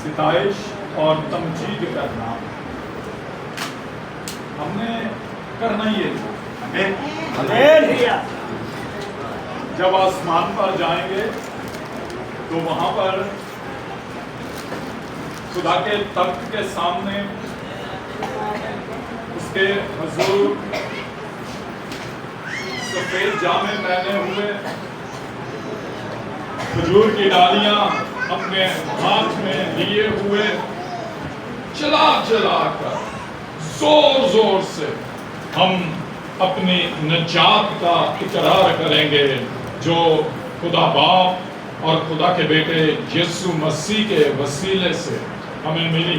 ستائش اور تمجید کرنا ہم نے کرنا ہی ہے۔ جب آسمان پر جائیں گے تو وہاں پر خدا کے تخت کے سامنے اس کے حضور سفید جامے پہنے ہوئے، کھجور کی ڈالیاں اپنے ہاتھ میں لیے ہوئے، چلا چلا کر زور زور سے ہم اپنی نجات کا اقرار کریں گے جو خدا باپ اور خدا کے بیٹے یسوع مسیح کے وسیلے سے ہمیں ملی۔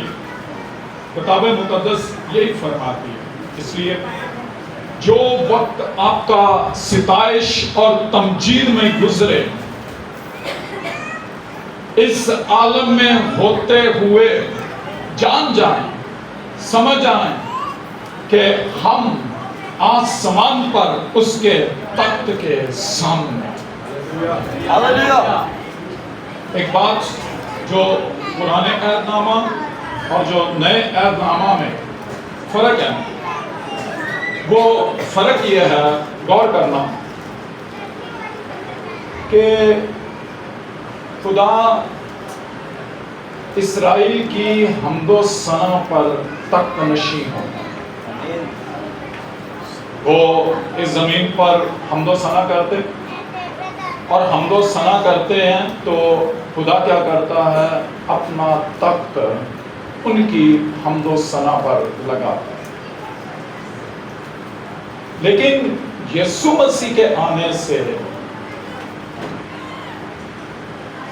کتاب مقدس یہی فرماتی ہے۔ اس لیے جو وقت آپ کا ستائش اور تمجید میں گزرے، اس عالم میں ہوتے ہوئے جان جائیں، سمجھ آئیں کہ ہم آسمان پر اس کے تخت کے سامنے۔ ایک بات جو پرانے عہد نامہ اور جو نئے عہد نامہ میں فرق ہے، وہ فرق یہ ہے، غور کرنا کہ خدا اسرائیل کی حمد و ثنا پر تخت نشین ہوتا ہے۔ وہ اس زمین پر حمد و ثنا کرتے، اور حمد و ثنا کرتے ہیں تو خدا کیا کرتا ہے؟ اپنا تخت ان کی حمد و ثنا پر لگاتا ہے۔ لیکن یسوع مسیح کے آنے سے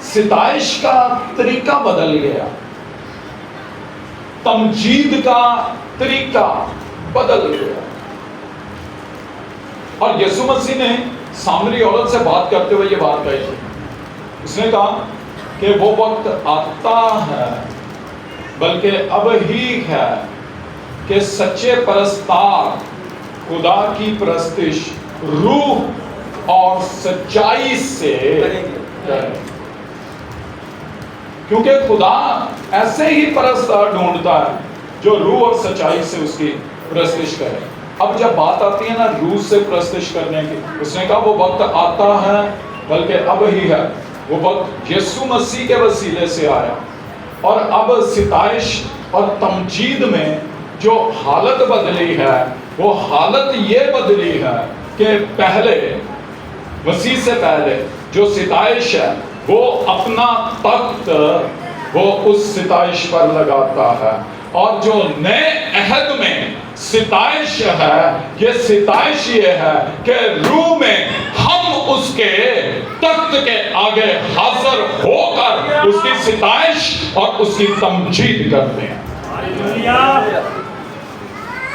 ستائش کا طریقہ بدل گیا، تمجید کا طریقہ بدل گیا۔ اور یسوع مسیح نے سامری عورت سے بات کرتے ہوئے یہ بات کہی تھی۔ اس نے کہا کہ وہ وقت آتا ہے، بلکہ اب ہی ہے، کہ سچے پرستار خدا کی پرستش روح اور سچائی سے کریں، کیونکہ خدا ایسے ہی پرستار ڈھونڈتا ہے جو روح اور سچائی سے اس کی پرستش کرے۔ اب جب بات آتی ہے نا روح سے پرستش کرنے کی، اس نے کہا وہ وقت آتا ہے، بلکہ اب ہی ہے، وہ وقت یسوع مسیح کے وسیلے سے آیا۔ اور اب ستائش اور تمجید میں جو حالت بدلی ہے، وہ حالت یہ بدلی ہے کہ پہلے، مسیح سے پہلے جو ستائش ہے، وہ اپنا تخت وہ اس ستائش پر لگاتا ہے، اور جو نئے عہد میں ستائش ہے، یہ ستائش یہ ہے کہ روح میں ہم اس کے تخت کے آگے حاضر ہو کر اس کی ستائش اور اس کی تمجید کرتے ہیں،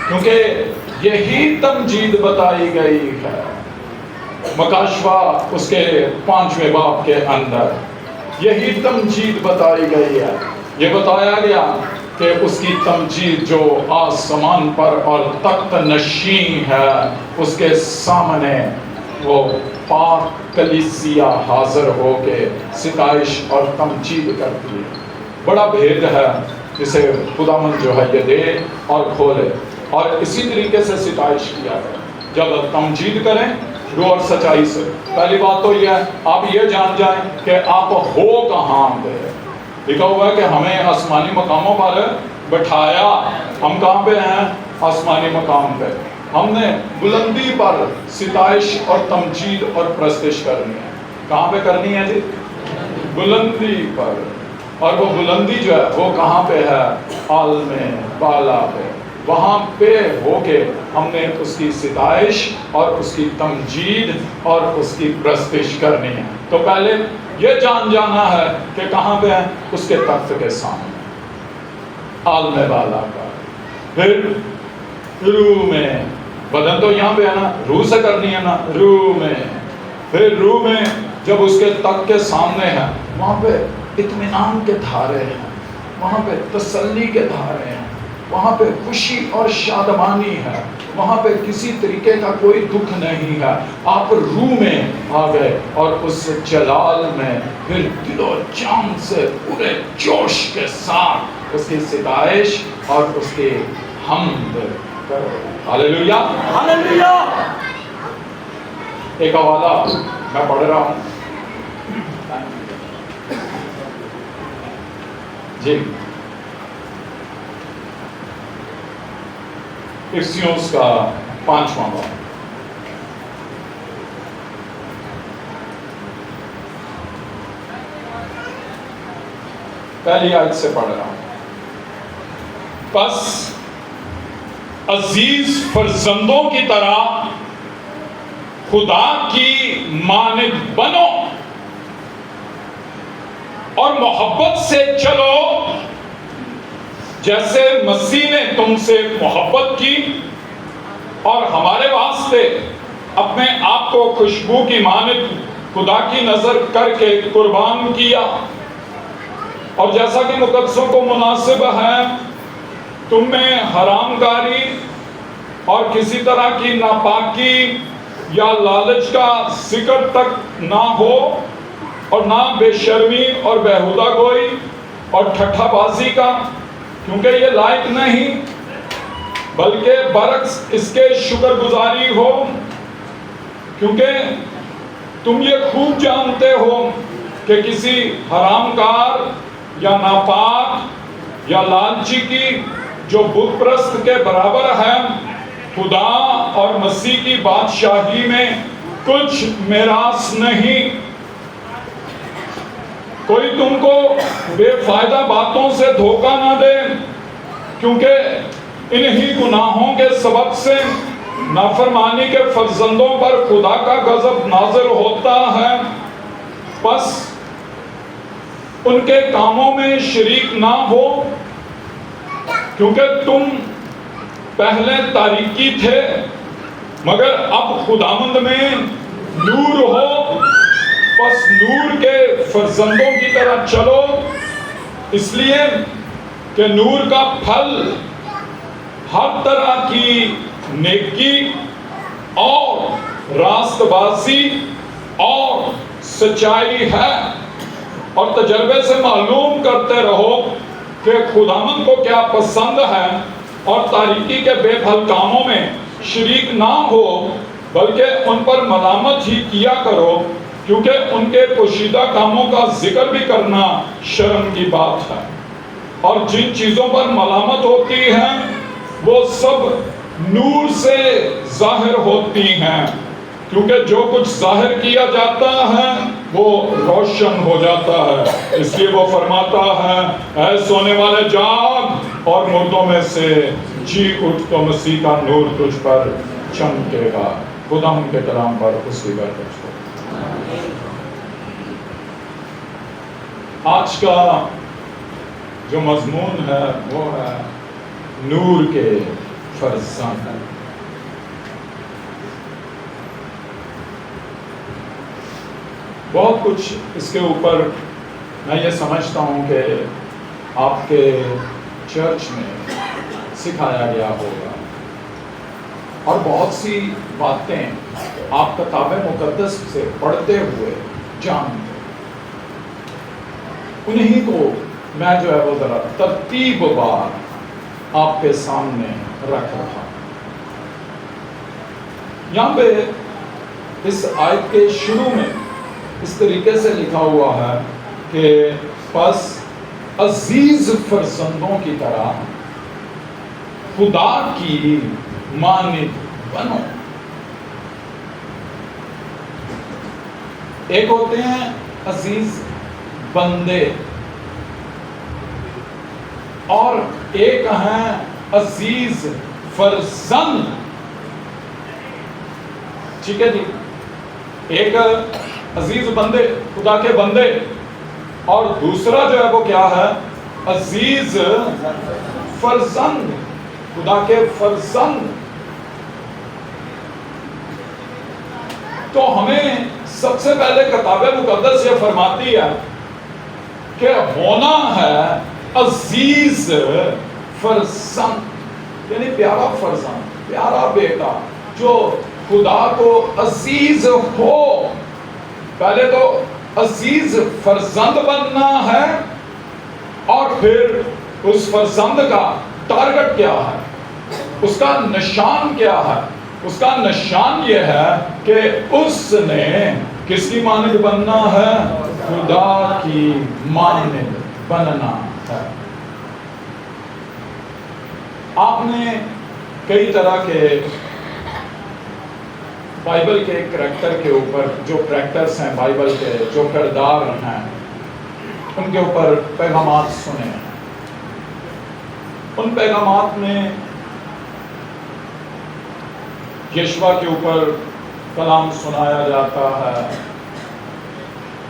کیونکہ یہی تمجید بتائی گئی ہے مکاشفہ اس کے 5ویں باب کے اندر۔ یہی تمجید بتائی گئی ہے، یہ بتایا گیا کہ اس کی تمجید جو آسمان پر اور تخت نشین ہے، اس کے سامنے وہ پاک کلیسیا حاضر ہو کے ستائش اور تمجید کرتی ہے۔ بڑا بھید ہے جسے خداوند جو ہے یہ دے اور کھولے، اور اسی طریقے سے ستائش کیا ہے۔ جب تمجید کریں روح اور سچائی سے، پہلی بات تو یہ ہے آپ یہ جان جائیں کہ آپ ہو کہاں پہ۔ لکھا ہوا ہے کہ ہمیں آسمانی مقاموں پر بٹھایا، ہم کہاں پہ ہیں؟ آسمانی مقام پہ۔ ہم نے بلندی پر ستائش اور تمجید اور پرستش کرنی ہے۔ کہاں پہ کرنی ہے جی؟ بلندی پر۔ اور وہ بلندی جو ہے وہ کہاں پہ ہے؟ عالم بالا پہ۔ وہاں پہ ہو کے ہم نے اس کی ستائش اور اس کی تمجید اور اس کی پرستش کرنی ہے۔ تو پہلے یہ جان جانا ہے کہ کہاں پہ ہیں؟ اس کے تخت کے سامنے، عالم بالا کا۔ پھر روح میں، بدن تو یہاں پہ ہے نا، روح سے کرنی ہے نا، روح میں۔ پھر روح میں جب اس کے تخت کے سامنے ہے، وہاں پہ اطمینان کے دھارے ہیں، وہاں پہ تسلی کے دھارے ہیں، وہاں پہ خوشی اور شادمانی ہے، وہاں پہ کسی طریقے کا کوئی دکھ نہیں ہے۔ آپ روح میں آ گئے اور اس جلال میں پھر دل و جان سے پورے جوش کے ساتھ اس کی ستائش اور اس کی حمد کرو۔ ہاللیلویا، ہاللیلویا۔ ایک حوالہ میں پڑھ رہا ہوں جی، افسیوس کا 5واں باب، پہلی آیت سے پڑھ رہا ہوں۔ بس عزیز فرزندوں کی طرح خدا کی مانند بنو اور محبت سے چلو جیسے مسیح نے تم سے محبت کی اور ہمارے واسطے اپنے آپ کو خوشبو کی مانند خدا کی نظر کر کے قربان کیا، اور جیسا کہ مقدسوں کو مناسب ہے تم میں حرام کاری اور کسی طرح کی ناپاکی یا لالچ کا ذکر تک نہ ہو، اور نہ بے شرمی اور بیہودہ گوئی اور ٹھٹھا بازی کا، کیونکہ یہ لائق نہیں، بلکہ برعکس اس کے شکر گزاری ہو، کیونکہ تم یہ خوب جانتے ہو کہ کسی حرام کار یا ناپاک یا لالچی کی جو بت پرست کے برابر ہے خدا اور مسیح کی بادشاہی میں کچھ میراث نہیں۔ کوئی تم کو بے فائدہ باتوں سے دھوکہ نہ دے، کیونکہ انہی گناہوں کے سبب سے نافرمانی کے فرزندوں پر خدا کا غضب نازل ہوتا ہے۔ بس ان کے کاموں میں شریک نہ ہو، کیونکہ تم پہلے تاریکی تھے مگر اب خداوند میں نور ہو۔ بس نور کے فرزندوں کی طرح چلو، اس لیے کہ نور کا پھل ہر طرح کی نیکی اور راست بازی اور سچائی ہے، اور تجربے سے معلوم کرتے رہو کہ خداوند کو کیا پسند ہے، اور تاریکی کے بے پھل کاموں میں شریک نہ ہو بلکہ ان پر ملامت ہی کیا کرو، کیونکہ ان کے پوشیدہ کاموں کا ذکر بھی کرنا شرم کی بات ہے۔ اور جن چیزوں پر ملامت ہوتی ہیں وہ سب نور سے ظاہر ہوتی ہیں، کیونکہ جو کچھ ظاہر کیا جاتا ہے وہ روشن ہو جاتا ہے۔ اس لیے وہ فرماتا ہے اے سونے والے جاگ اور مردوں میں سے جی اٹھ، تو مسیح کا نور تجھ پر چمکے گا۔ خدا ان کے کلام پر اس کی برکت ہو۔ آج کا جو مضمون ہے وہ ہے نور کے فرزند۔ بہت کچھ اس کے اوپر میں یہ سمجھتا ہوں کہ آپ کے چرچ میں سکھایا گیا ہوگا، اور بہت سی باتیں آپ کتاب مقدس سے پڑھتے ہوئے جانتے، انہی کو میں جو ہے وہ ذرا ترتیب بار آپ کے سامنے رکھ رہا۔ یہاں پہ اس آیت کے شروع میں اس طریقے سے لکھا ہوا ہے کہ پس عزیز فرزندوں کی طرح خدا کی مانند بنو۔ ایک ہوتے ہیں عزیز بندے، اور ایک ہیں عزیز فرزند۔ ٹھیک ہے جی، ایک عزیز بندے، خدا کے بندے، اور دوسرا جو ہے وہ کیا ہے؟ عزیز فرزند، خدا کے فرزند۔ تو ہمیں سب سے پہلے کتاب مقدس یہ فرماتی ہے کہ ہونا ہے عزیز فرزند یعنی پیارا فرزند، پیارا بیٹا جو خدا کو عزیز ہو. پہلے تو عزیز فرزند بننا ہے، اور پھر اس فرزند کا ٹارگٹ کیا ہے، اس کا نشان کیا ہے؟ اس کا نشان یہ ہے کہ اس نے کس کی مانند بننا ہے؟ خدا کی مانند بننا ہے. آپ نے کئی طرح کے بائبل کے کریکٹر کے اوپر، جو کریکٹرز ہیں بائبل کے، جو کردار ہیں، ان کے اوپر پیغامات سنے ہیں. ان پیغامات میں یشوع کے اوپر کلام سنایا جاتا ہے،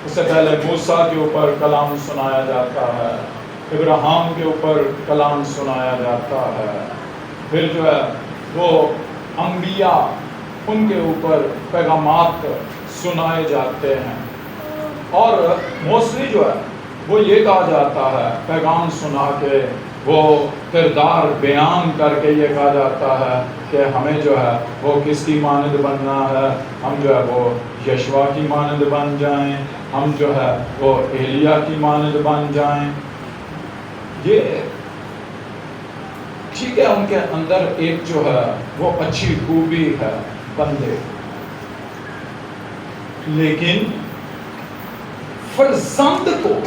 اس سے پہلے موسیٰ کے اوپر کلام سنایا جاتا ہے، ابراہیم کے اوپر کلام سنایا جاتا ہے، پھر جو ہے وہ انبیاء، ان کے اوپر پیغامات سنائے جاتے ہیں. اور موسٹلی جو ہے وہ یہ کہا جاتا ہے، پیغام سنا کے وہ کردار بیان کر کے یہ کہا جاتا ہے کہ ہمیں جو ہے وہ کس کی مانند بننا ہے. ہم جو ہے وہ یشوع کی مانند بن جائیں، ہم جو ہے وہ ایلیاہ کی مانند بن جائیں. یہ ٹھیک ہے، ان کے اندر ایک جو ہے وہ اچھی خوبی ہے بندے، لیکن فرزند کو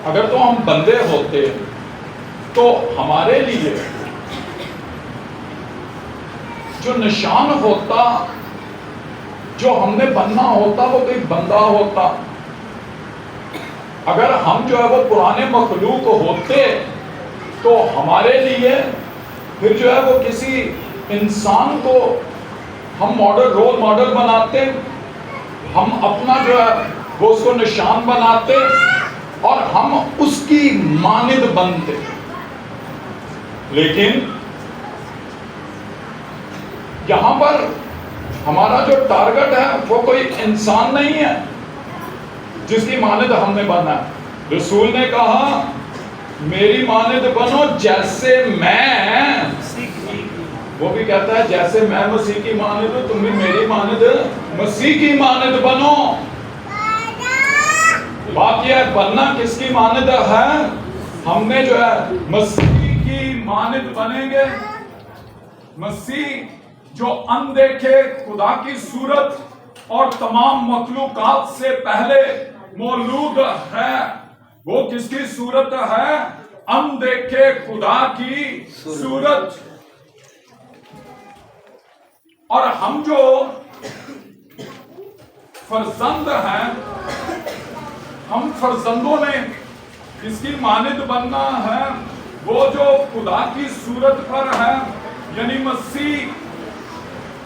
اگر تو ہم بندے ہوتے تو ہمارے لیے جو نشان ہوتا، جو ہم نے بننا ہوتا، وہ کوئی بندہ ہوتا. اگر ہم جو ہے وہ پرانے مخلوق ہوتے تو ہمارے لیے پھر جو ہے وہ کسی انسان کو ہم ماڈل، رول ماڈل بناتے، ہم اپنا جو ہے وہ اس کو نشان بناتے اور ہم اس کی مانند بنتے. لیکن یہاں پر ہمارا جو ٹارگٹ ہے وہ کوئی انسان نہیں ہے جس کی مانند ہم نے بننا ہے. رسول نے کہا میری مانند بنو جیسے میں، وہ بھی کہتا ہے جیسے میں مسیح کی مانند ہوں تم بھی میری مانند مسیح کی مانند بنو. بات یہ ہے بننا کس کی مانند ہے؟ ہم نے جو ہے مسیح کی مانند بنیں گے. مسیح جو اندیکھے خدا کی صورت اور تمام مخلوقات سے پہلے مولود ہے، وہ کس کی صورت ہے؟ اندیکھے خدا کی صورت. اور ہم جو فرزند ہیں، ہم فرزندوں نے کس کی مانند بننا ہے؟ وہ جو خدا کی صورت پر ہے، یعنی مسیح.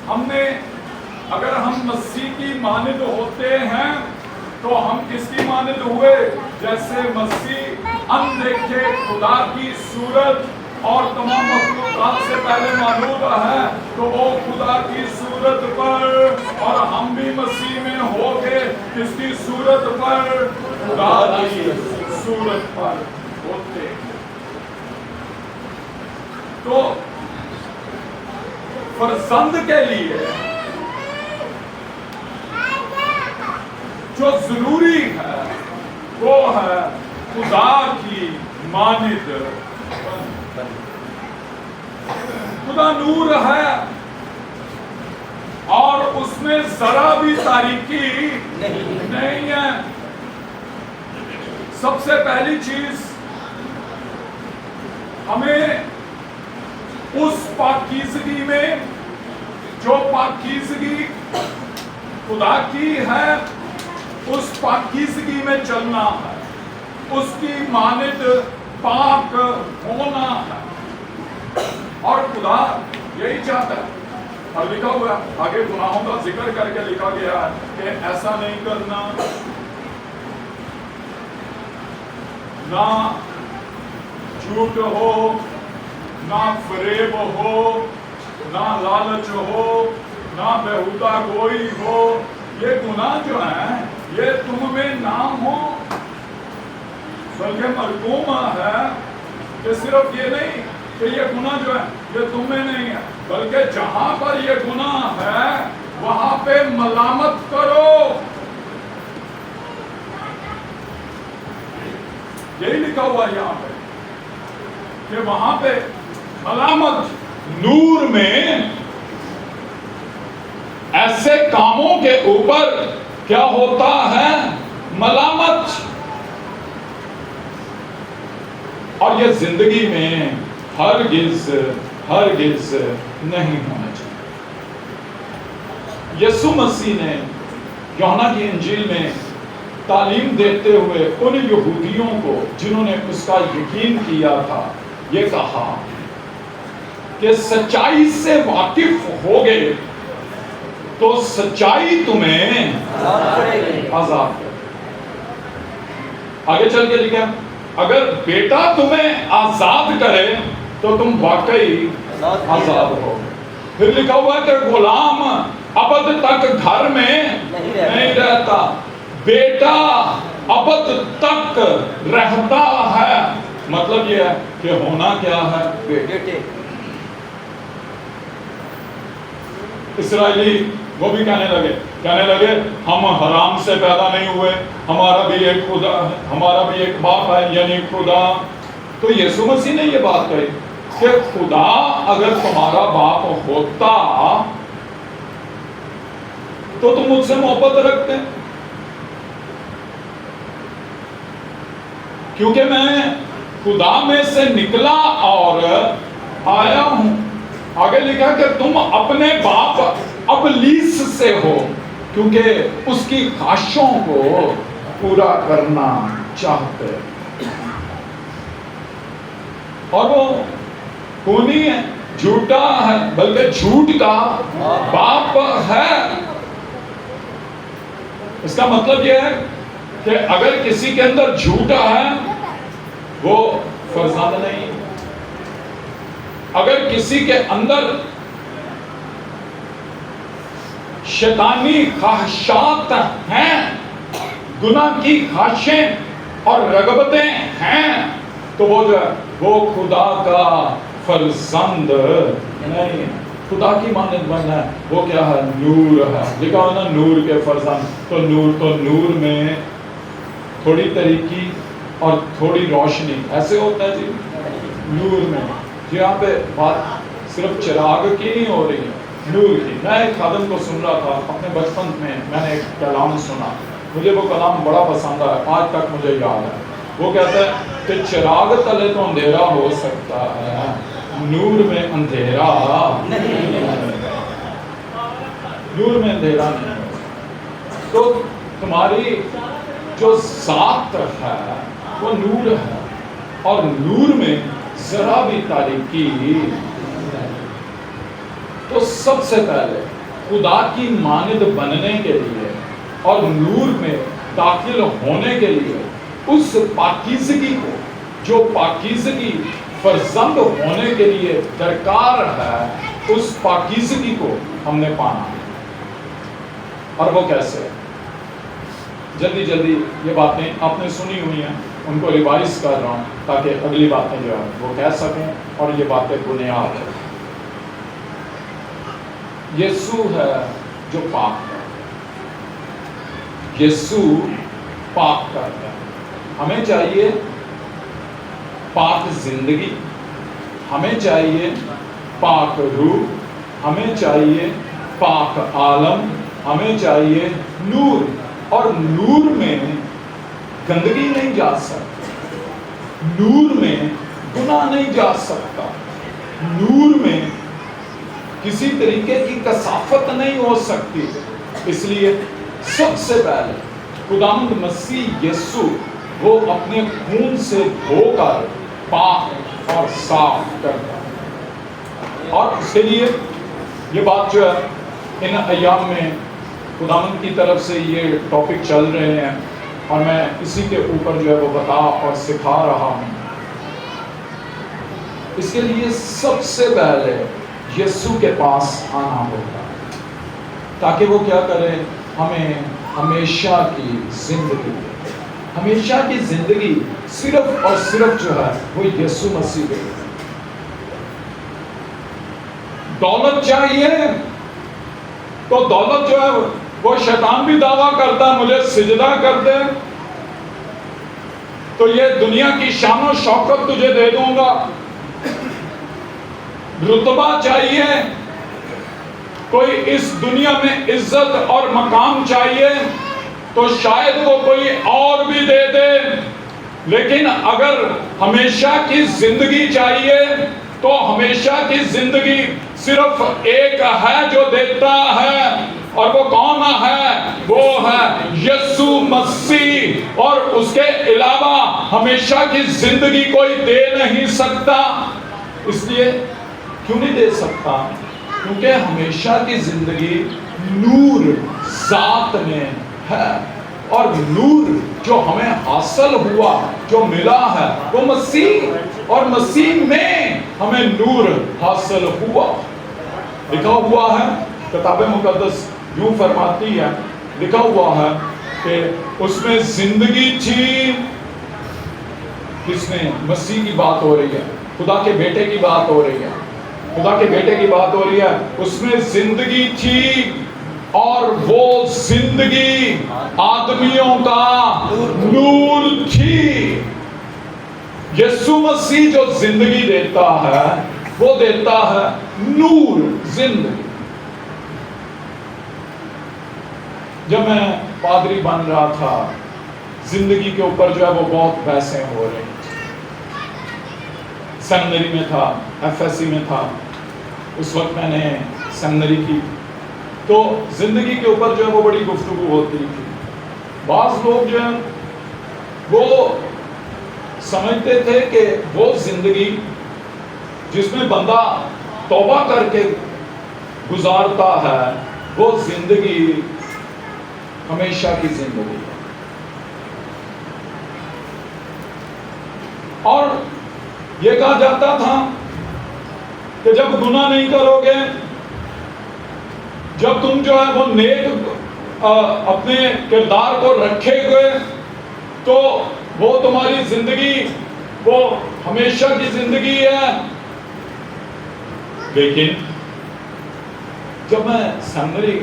ہم نے اگر ہم مسیح کی مانند ہوتے ہیں تو ہم کس کی مانند ہوئے؟ جیسے مسیح اندیکھے خدا کی صورت اور تمام مخلوقات سے پہلے مولود ہے تو وہ خدا کی صورت پر، اور ہم بھی مسیح میں ہو کے کس کی صورت پر؟ خدا کی صورت پر ہوتے. تو فرزند کے لیے جو ضروری ہے وہ ہے خدا کی مانند. خدا نور ہے اور اس میں ذرا بھی تاریکی نہیں ہے. سب سے پہلی چیز ہمیں اس پاکیزگی میں، جو پاکیزگی خدا کی ہے، اس پاکیزگی میں چلنا ہے، اس کی مانند پاک ہونا ہے. اور خدا یہی چاہتا ہے، اور لکھا ہوا ہے آگے گناہوں کا ذکر کر کے لکھا گیا ہے کہ ایسا نہیں کرنا، نہ جھوٹ ہو، نہ فریب ہو، نہ لالچ ہو، نہ بہودہ گوئی ہو. یہ گناہ جو ہیں یہ تم میں نہ ہو، بلکہ مرگوم ہے کہ صرف یہ نہیں کہ یہ گناہ جو ہے یہ تم میں نہیں ہے، بلکہ جہاں پر یہ گناہ ہے وہاں پہ ملامت کرو. یہی لکھا ہوا ہے یہاں پہ کہ وہاں پہ ملامت. نور میں ایسے کاموں کے اوپر کیا ہوتا ہے؟ ملامت. اور یہ زندگی میں ہرگز نہیں ہونا چاہیے. یسوع مسیح نے یوحنا کی انجیل میں تعلیم دیتے ہوئے ان یہودیوں کو جنہوں نے اس کا یقین کیا تھا یہ کہا کہ سچائی سے واقف ہوگے تو سچائی تمہیں آزاد کرے. آگے چل کے لکھا اگر بیٹا تمہیں آزاد کرے تو تم واقعی آزاد ہو. پھر لکھا ہوا ہے کہ غلام ابد تک گھر میں نہیں رہتا، بیٹا ابد تک رہتا ہے. مطلب یہ ہے کہ ہونا کیا ہے؟ بیٹے. اسرائیلی وہ بھی کہنے لگے ہم حرام سے پیدا نہیں ہوئے، ہمارا بھی ایک خدا، ہمارا بھی ایک باپ ہے یعنی خدا. تو یسوع مسیح نے یہ بات کہی کہ خدا اگر تمہارا باپ ہوتا تو تم مجھ سے محبت رکھتے، کیونکہ میں خدا میں سے نکلا اور آیا ہوں. آگے لکھا کہ تم اپنے باپ ابلیس سے ہو کیونکہ اس کی خواہشوں کو پورا کرنا چاہتے. اور وہ خونی ہے، جھوٹا ہے، بلکہ جھوٹ کا باپ ہے. اس کا مطلب یہ ہے کہ اگر کسی کے اندر جھوٹا ہے وہ فرزند نہیں. اگر کسی کے اندر شیطانی خواہشات ہیں، گناہ کی خواہشیں اور رغبتیں ہیں، تو وہ جو ہے وہ خدا کا فرزند نہیں ہے. خدا کی مانند بننا ہے وہ کیا ہے؟ نور ہے. لکھا ہوا نا نور کے فرزند. تو نور میں تھوڑی تاریکی اور تھوڑی روشنی ایسے ہوتا ہے جی. نور میں یہاں پہ بات صرف چراغ کی نہیں ہو رہی ہے، نور کی. میں ایک خادم کو سن رہا تھا اپنے بچپن میں نے ایک کلام سنا، مجھے وہ کلام بڑا پسند ہے، آج تک مجھے یاد ہے. وہ کہتا ہے کہ چراغ تلے تو اندھیرا ہو سکتا ہے، نور میں اندھیرا نہیں. نور میں اندھیرا نہیں. تو تمہاری جو ذات ہے وہ نور ہے، اور نور میں ذرا بھی تاریکی. تو سب سے پہلے خدا کی مانند بننے کے لیے اور نور میں داخل ہونے کے لیے اس پاکیزگی کو، جو پاکیزگی فرزند ہونے کے لیے درکار ہے، اس پاکیزگی کو ہم نے پانا. اور وہ کیسے؟ جلدی یہ باتیں آپ نے سنی ہوئی ہیں، ان کو ریوائز کر رہا ہوں تاکہ اگلی باتیں جو ہے وہ کہہ سکوں، اور یہ باتیں بنیاد ہے. یسوع ہے جو پاک ہے. یسوع پاک کرتا ہے. ہمیں چاہیے پاک زندگی، ہمیں چاہیے پاک روح، ہمیں چاہیے پاک عالم، ہمیں چاہیے نور. اور نور میں گندگی نہیں جا سکتی، نور میں گناہ نہیں جا سکتا، نور میں کسی طریقے کی کثافت نہیں ہو سکتی. اس لیے سب سے پہلے خداوند مسیح یسوع وہ اپنے خون سے دھو کر پاک اور صاف کرتا ہے. اور اس کے لیے یہ بات جو ہے ان ایام میں خداوند کی طرف سے یہ ٹاپک چل رہے ہیں، اور میں اسی کے اوپر جو ہے وہ بتا اور سکھا رہا ہوں. اس کے لیے سب سے پہلے یسوع کے پاس آنا ہوگا تاکہ وہ کیا کرے؟ ہمیں ہمیشہ کی زندگی دے. ہمیشہ کی زندگی صرف اور صرف جو ہے وہ یسوع مسیح دے گا۔ دولت چاہیے تو دولت جو ہے وہ شیطان بھی دعویٰ کرتا ہے مجھے سجدہ کر دے تو یہ دنیا کی شان و شوکت تجھے دے دوں گا۔ رتبہ چاہیے، کوئی اس دنیا میں عزت اور مقام چاہیے تو شاید وہ کوئی اور بھی دے دے، لیکن اگر ہمیشہ کی زندگی چاہیے تو ہمیشہ کی زندگی صرف ایک ہے جو دیتا ہے، اور وہ کون ہے؟ وہ ہے یسوع مسیح، اور اس کے علاوہ ہمیشہ کی زندگی کوئی دے نہیں سکتا۔ اس لیے کیوں نہیں دے سکتا؟ کیونکہ ہمیشہ کی زندگی نور ذات میں ہے، اور نور جو ہمیں حاصل ہوا، جو ملا ہے، وہ مسیح، اور مسیح میں ہمیں نور حاصل ہوا۔ لکھا ہوا ہے، کتاب مقدس یوں فرماتی ہے، لکھا ہوا ہے کہ اس میں زندگی تھی، کس میں؟ مسیح کی بات ہو رہی ہے، خدا کے بیٹے کی بات ہو رہی ہے، خدا کے بیٹے کی بات ہو رہی ہے۔ اس میں زندگی تھی، اور وہ زندگی آدمیوں کا نور تھی۔ یسوع مسیح جو زندگی دیتا ہے وہ دیتا ہے نور، زندگی۔ جب میں پادری بن رہا تھا، زندگی کے اوپر جو ہے وہ بہت بحثیں ہو رہی تھی۔ سیمنری میں تھا، ایف ایس سی میں تھا، اس وقت میں نے سیمنری کی، تو زندگی کے اوپر جو ہے وہ بڑی گفتگو ہوتی تھی۔ بعض لوگ جو ہیں وہ سمجھتے تھے کہ وہ زندگی جس میں بندہ توبہ کر کے گزارتا ہے وہ زندگی ہمیشہ کی زندگی ہے، اور یہ کہا جاتا تھا کہ جب گناہ نہیں کرو گے، جب تم جو ہے وہ نیک اپنے کردار کو رکھے ہوئے تو وہ تمہاری زندگی وہ ہمیشہ کی زندگی ہے۔ لیکن جب میں سیمنری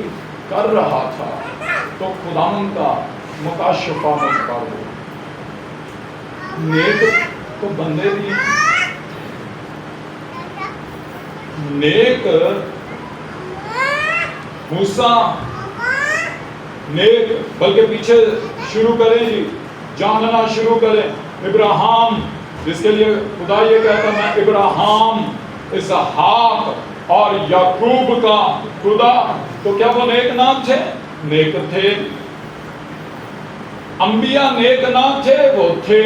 کر رہا تھا تو خداوند کا مکاشفہ مجھ پر ہوا، نیک تو بندے بھی، نیک موسیٰ، نیک، بلکہ پیچھے شروع کریں جی، جاننا شروع کریں، ابراہیم، جس کے لیے خدا یہ کہتا میں ابراہیم، اسحاق اور یعقوب کا خدا، تو کیا وہ نیک نام تھے؟ نیک تھے۔ انبیاء نیک نام تھے، وہ تھے۔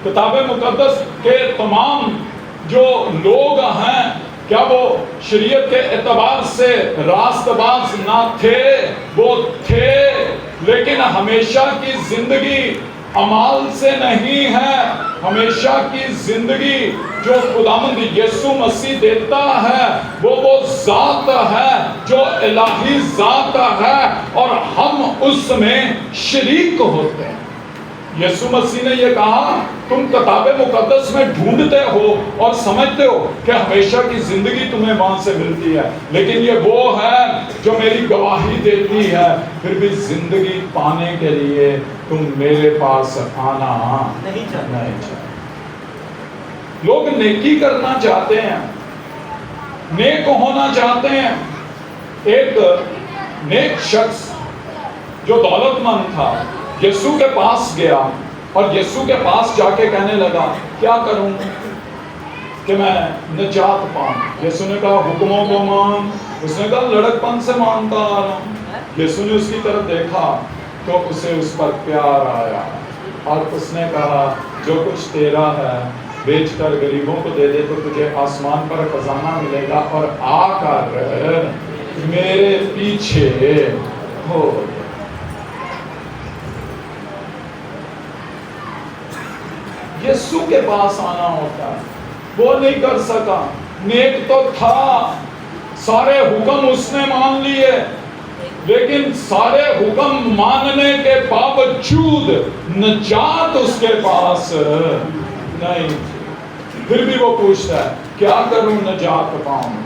کتاب مقدس کے تمام جو لوگ ہیں کیا وہ شریعت کے اعتبار سے راست باز نہ تھے؟ وہ تھے، لیکن ہمیشہ کی زندگی اعمال سے نہیں ہے۔ ہمیشہ کی زندگی جو خداوند یسوع مسیح دیتا ہے وہ ذات ہے جو الہی ذات ہے، اور ہم اس میں شریک ہوتے ہیں۔ یسوع مسیح نے یہ کہا تم کتاب مقدس میں ڈھونڈتے ہو اور سمجھتے ہو کہ ہمیشہ کی زندگی تمہیں وہاں سے ملتی ہے، لیکن یہ وہ ہے جو میری گواہی دیتی ہے پھر بھی زندگی پانے کے لیے تم میرے پاس آنا نہیں چاہتے۔ لوگ نیکی کرنا چاہتے ہیں، نیک ہونا چاہتے ہیں۔ ایک نیک شخص جو دولت مند تھا یسوع کے پاس گیا اور یسوع کے پاس جا کے کہنے لگا کیا کروں کہ میں نجات پاؤں؟ یسوع نے کہا حکموں کو مان۔ اس نے کہا لڑکپن سے مانتا آ رہا ہوں۔ یسوع نے اس کی طرف دیکھا تو اسے اس پر پیار آیا اور اس نے کہا جو کچھ تیرا ہے بیچ کر غریبوں کو دے دے تو تجھے آسمان پر خزانہ ملے گا، اور آ کر میرے پیچھے ہو۔ یسوع کے پاس آنا ہوتا ہے، وہ نہیں کر سکا۔ نیک تو تھا، سارے حکم اس نے مان لیے، لیکن سارے حکم ماننے کے باوجود نجات اس کے پاس نہیں تھی۔ پھر بھی وہ پوچھتا ہے کیا کروں نجات پاؤں؟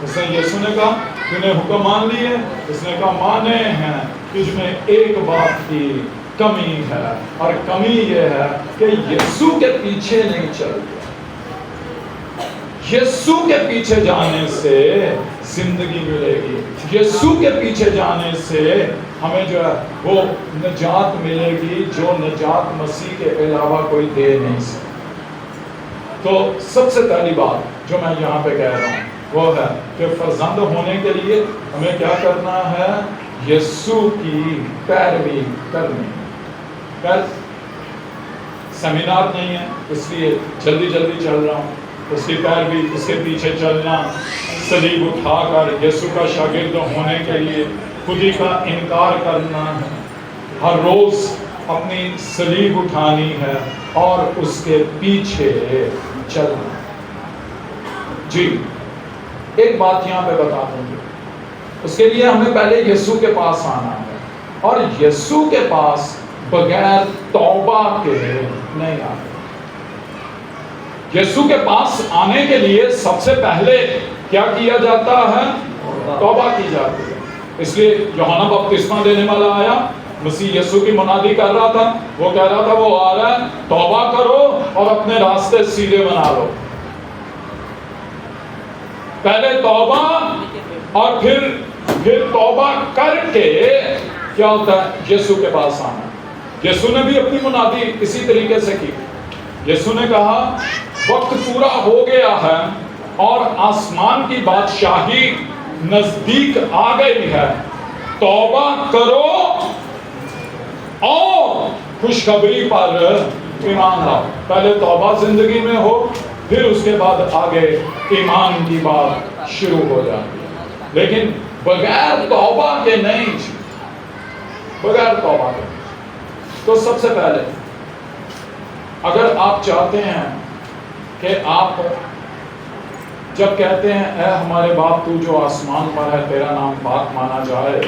اس نے یسوع نے کہا تو نے حکم مان لیے؟ اس نے کہا مانے ہیں، تجھ میں ایک بات کی کمی ہے، اور کمی یہ ہے کہ یسوع کے پیچھے نہیں چل گیا۔ یسوع کے پیچھے جانے سے زندگی ملے گی، یسوع کے پیچھے جانے سے ہمیں جو ہے وہ نجات ملے گی جو نجات مسیح کے علاوہ کوئی دے نہیں سکتا۔ تو سب سے پہلی بات جو میں یہاں پہ کہہ رہا ہوں وہ ہے کہ فرزند ہونے کے لیے ہمیں کیا کرنا ہے؟ یسوع کی پیروی کرنی ہے۔ سیمینار نہیں ہے اس لیے جلدی جلدی چل رہا ہوں، اس کی پیروی، اس کے پیچھے چلنا، صلیب اٹھا کر یسوع کا شاگرد ہونے کے لیے خودی کا انکار کرنا ہے، ہر روز اپنی صلیب اٹھانی ہے اور اس کے پیچھے چلنا۔ جی ایک بات یہاں پہ بتا دوں گی، اس کے لیے ہمیں پہلے یسوع کے پاس آنا ہے، اور یسوع کے پاس بغیر توبہ کے نہیں آتے۔ یسوع کے پاس آنے کے لیے سب سے پہلے کیا کیا جاتا ہے؟ توبہ کی جاتی ہے۔ اس لیے یوحنا بپتسمہ دینے والا آیا، مسیح یسوع کی منادی کر رہا تھا، وہ کہہ رہا تھا وہ آ رہا ہے، توبہ کرو اور اپنے راستے سیدھے بنا لو۔ پہلے توبہ اور پھر توبہ کر کے کیا ہوتا ہے؟ یسوع کے پاس آنا۔ یسوع نے بھی اپنی منادی اسی طریقے سے کی۔ یسوع نے کہا وقت پورا ہو گیا ہے اور آسمان کی بادشاہی نزدیک آ گئی ہے، توبہ کرو اور خوشخبری پر ایمان لاؤ۔ پہلے توبہ زندگی میں ہو، پھر اس کے بعد آگے ایمان کی بات شروع ہو جاتی ہے۔ لیکن بغیر توبہ کے نہیں، بغیر توبہ کے۔ تو سب سے پہلے اگر آپ چاہتے ہیں کہ آپ جب کہتے ہیں اے ہمارے باپ تو جو آسمان پر ہے تیرا نام پاک مانا جائے،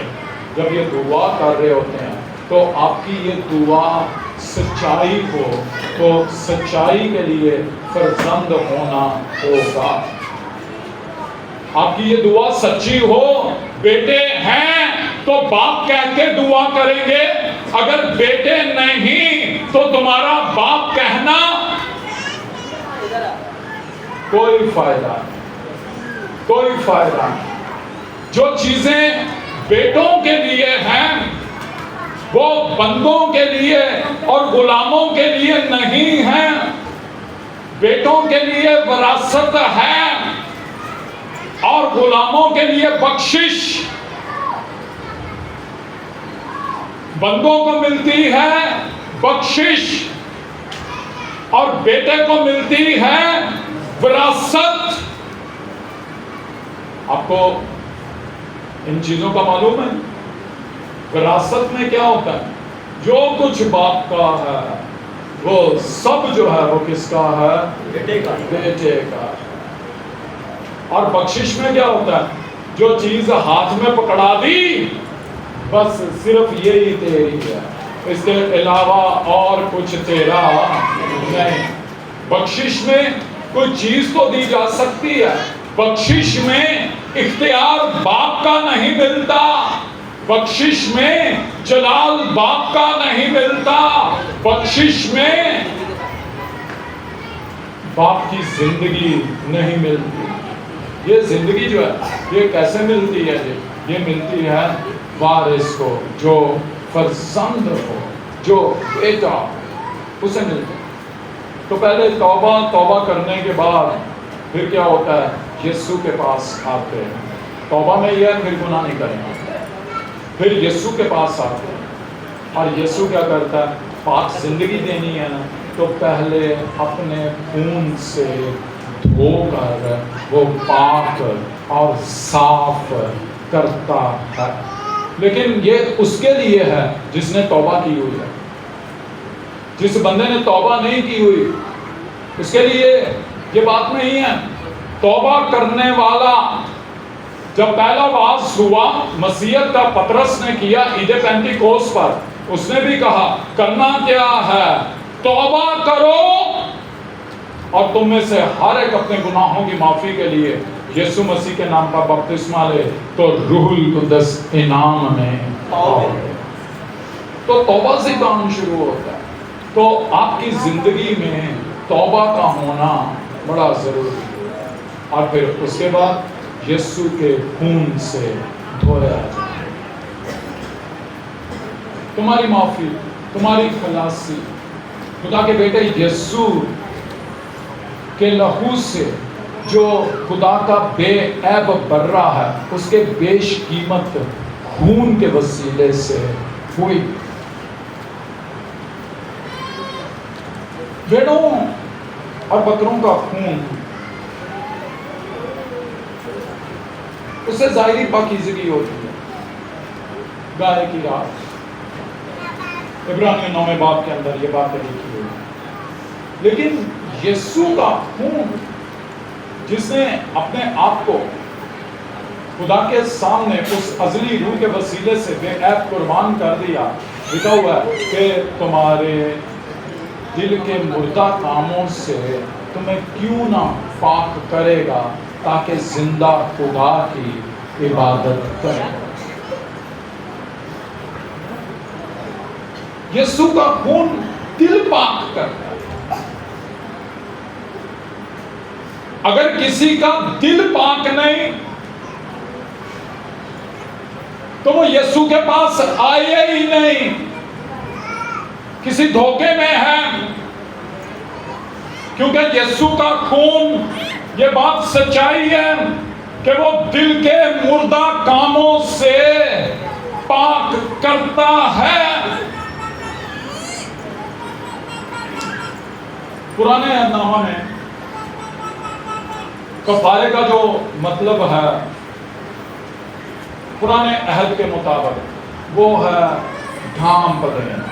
جب یہ دعا کر رہے ہوتے ہیں تو آپ کی یہ دعا سچائی ہو تو سچائی کے لیے فرزند ہونا ہوگا۔ آپ کی یہ دعا سچی ہو، بیٹے ہیں تو باپ کہہ کے دعا کریں گے، اگر بیٹے نہیں تو تمہارا باپ کہنا کوئی فائدہ نہیں، کوئی فائدہ نہیں۔ جو چیزیں بیٹوں کے لیے ہیں وہ بندوں کے لیے اور غلاموں کے لیے نہیں ہیں۔ بیٹوں کے لیے وراثت ہے اور غلاموں کے لیے بخشش۔ بندوں کو ملتی ہے بخشش اور بیٹے کو ملتی ہے وراثت۔ آپ کو ان چیزوں کا معلوم ہے؟ وراثت میں کیا ہوتا ہے؟ جو کچھ باپ کا ہے وہ سب جو ہے وہ کس کا ہے؟ بیٹے کا، بیٹے کا۔ اور بخشش میں کیا ہوتا ہے؟ جو چیز ہاتھ میں پکڑا دی بس صرف یہی تیری ہے، اس کے علاوہ اور کچھ تیرا نہیں۔ بخشش میں کوئی چیز تو دی جا سکتی ہے، بخشش میں اختیار باپ کا نہیں ملتا، بخشش میں جلال باپ کا نہیں ملتا، بخشش میں باپ کی زندگی نہیں ملتی۔ یہ زندگی جو ہے یہ کیسے ملتی ہے؟ یہ ملتی ہے وارث کو، جو فرزند ہو، جو بیٹا، اسے ملتی ہے۔ تو پہلے توبہ کرنے کے بعد پھر کیا ہوتا ہے؟ یسوع کے پاس آتے ہیں۔ توبہ میں یہ ہے پھر گناہ نہیں کرنا، پھر یسوع کے پاس آتے ہیں۔ اور یسوع کیا کرتا ہے؟ پاک زندگی دینی ہے نا، تو پہلے اپنے خون سے دھو کر وہ پاک اور صاف کرتا ہے۔ لیکن یہ اس کے لیے ہے جس نے توبہ کی ہوئی ہے۔ جس بندے نے توبہ نہیں کی ہوئی اس کے لیے یہ بات نہیں ہے۔ توبہ کرنے والا جب پہلا واز ہوا مسیحیت کا پطرس نے کیا عید پینتیکوس پر، اس نے بھی کہا کرنا کیا ہے، توبہ کرو اور تم میں سے ہر ایک اپنے گناہوں کی معافی کے لیے یسوع مسیح کے نام پر بپتسمہ لے تو روح القدس انعام میں آؤ۔ تو توبہ سے کام شروع ہوتا ہے۔ تو آپ کی زندگی میں توبہ کا ہونا بڑا ضروری ہے، اور پھر اس کے بعد یسوع کے خون سے دھویا جائے۔ تمہاری معافی، تمہاری خلاصی خدا کے بیٹے یسوع کے لہو سے جو خدا کا بے عیب برہ ہے، اس کے بیش قیمت خون کے وسیلے سے ہوئی۔ بھیڑوں اور بکروں کا خون اس سے ظاہری پاکیزگی ہوتی ہے، گائے کی رات، عبرانیوں 9 باب کے اندر یہ بات لکھی ہوئی ہے۔ لیکن یسوع کا خون جس نے اپنے آپ کو خدا کے سامنے اس ازلی روح کے وسیلے سے بے عیب قربان کر دیا، لکھا ہوا ہے کہ تمہارے دل کے مردہ کاموں سے تمہیں کیوں نہ پاک کرے گا تاکہ زندہ خدا کی عبادت کرے۔ یسوع کا خون دل پاک کرتا ہے۔ اگر کسی کا دل پاک نہیں تو وہ یسوع کے پاس آئے ہی نہیں، کسی دھوکے میں ہے، کیونکہ یسوع کا خون یہ بات سچائی ہے کہ وہ دل کے مردہ کاموں سے پاک کرتا ہے۔ پرانے عہد نامہ میں کفارے کا جو مطلب ہے پرانے عہد کے مطابق وہ ہے ڈھانپ دینا،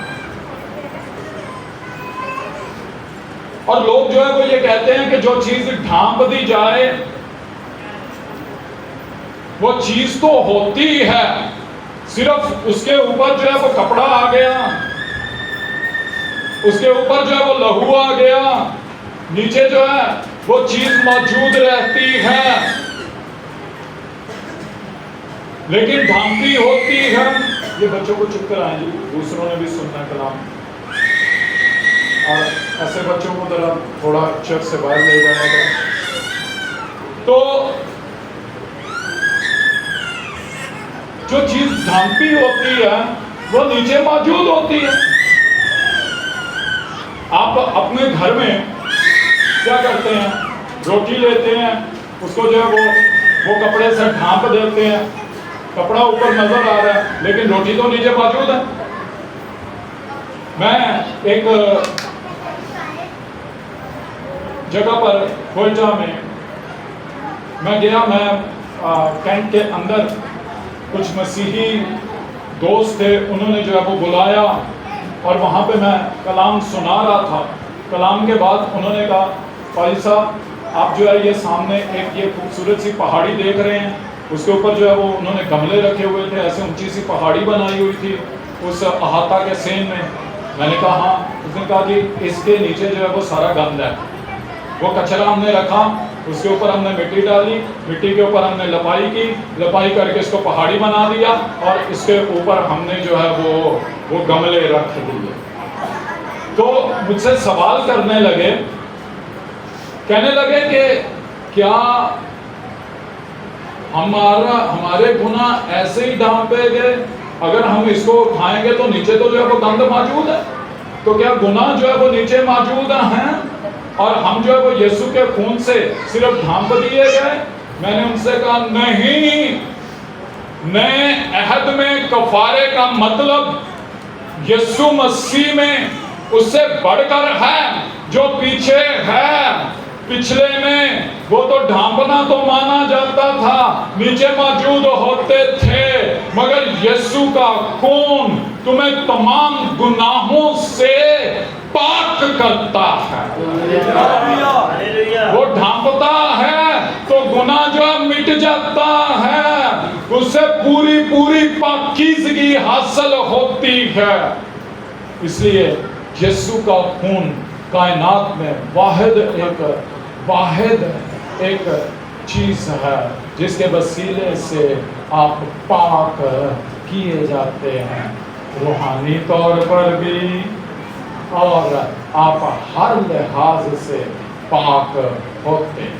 اور لوگ جو ہے وہ یہ کہتے ہیں کہ جو چیز ڈھانپ دی جائے وہ چیز تو ہوتی ہے، صرف اس کے اوپر جو ہے وہ کپڑا آ گیا، اس کے اوپر جو ہے وہ لہو آ گیا، نیچے جو ہے وہ چیز موجود رہتی ہے، لیکن ڈھانپی ہوتی ہے۔ یہ بچوں کو چپ کر آئیں جی، دوسروں نے بھی سننا کلام، اور ایسے بچوں کو ذرا تھوڑا چرچ سے باہر لے جانے کا۔ تو جو چیز ڈھانپی ہوتی ہے وہ نیچے موجود ہوتی ہے۔ آپ اپنے گھر میں کیا کرتے ہیں؟ روٹی لیتے ہیں، اس کو جو ہے وہ کپڑے سے ڈھانپ دیتے ہیں، کپڑا اوپر نظر آ رہا ہے لیکن روٹی تو نیچے موجود ہے۔ میں ایک جگہ پر کوئٹہ میں گیا، میں کینٹ کے اندر کچھ مسیحی دوست تھے، انہوں نے جو ہے وہ بلایا اور وہاں پہ میں کلام سنا رہا تھا۔ کلام کے بعد انہوں نے کہا فاضل صاحب آپ جو ہے یہ سامنے ایک یہ خوبصورت سی پہاڑی دیکھ رہے ہیں، اس کے اوپر جو ہے وہ انہوں نے گملے رکھے ہوئے تھے، ایسے اونچی سی پہاڑی بنائی ہوئی تھی اس احاطہ کے سین میں۔ میں نے کہا ہاں۔ اس نے کہا کہ اس کے نیچے جو ہے وہ سارا گند ہے، وہ کچرا ہم نے رکھا، اس کے اوپر ہم نے مٹی ڈالی، مٹی کے اوپر ہم نے لپائی کی، لپائی کر کے اس کو پہاڑی بنا دیا، اور اس کے اوپر ہم نے جو ہے وہ گملے رکھ دیے۔ تو مجھ سے سوال کرنے لگے، کہنے لگے کہ کیا ہمارے گناہ ایسے ہی ڈھانپے گئے؟ اگر ہم اس کو اٹھائیں گے تو نیچے تو جو ہے وہ گند موجود ہے، تو کیا گناہ جو ہے وہ نیچے موجود ہیں اور ہم جو ہے وہ یسوع کے خون سے صرف ڈھانپ دیے گئے؟ میں نے ان سے کہا نہیں، نئے عہد میں کفارے کا مطلب یسوع مسیح میں اس سے بڑھ کر ہے، جو پیچھے ہے پچھلے میں وہ تو ڈھانپنا تو مانا جاتا تھا، نیچے موجود ہوتے تھے، مگر یسوع کا خون تمہیں تمام گناہوں سے پاک کرتا ہے۔ وہ ڈھانپتا ہے تو گناہ جو ہے مٹ جاتا ہے، اس سے پوری پوری پاکیزگی حاصل ہوتی ہے. اس لیے یسوع کا خون کائنات میں واحد ایک چیز ہے جس کے وسیلے سے آپ پاک کیے جاتے ہیں، روحانی طور پر بھی، اور آپ ہر لحاظ سے پاک ہوتے ہیں،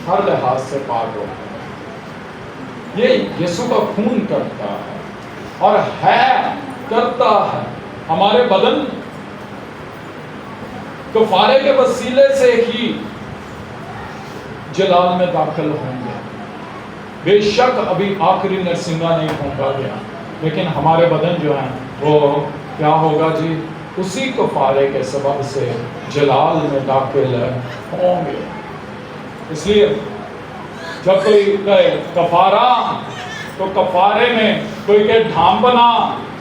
ہر لحاظ سے پاک ہوتے ہیں. یہ یسوع کا خون کرتا ہے اور کرتا ہے. ہمارے بدن کفارے کے وسیلے سے ہی جلال میں داخل ہوں گے. بے شک ابھی آخری نرسنگا نہیں پہنچا گیا، لیکن ہمارے بدن جو ہیں وہ کیا ہوگا جی؟ اسی کفارے کے سبب سے جلال میں داخل ہوں گے. اس لیے جب کوئی کہے کفارہ، تو کفارے میں کوئی کہ ڈھانپنا،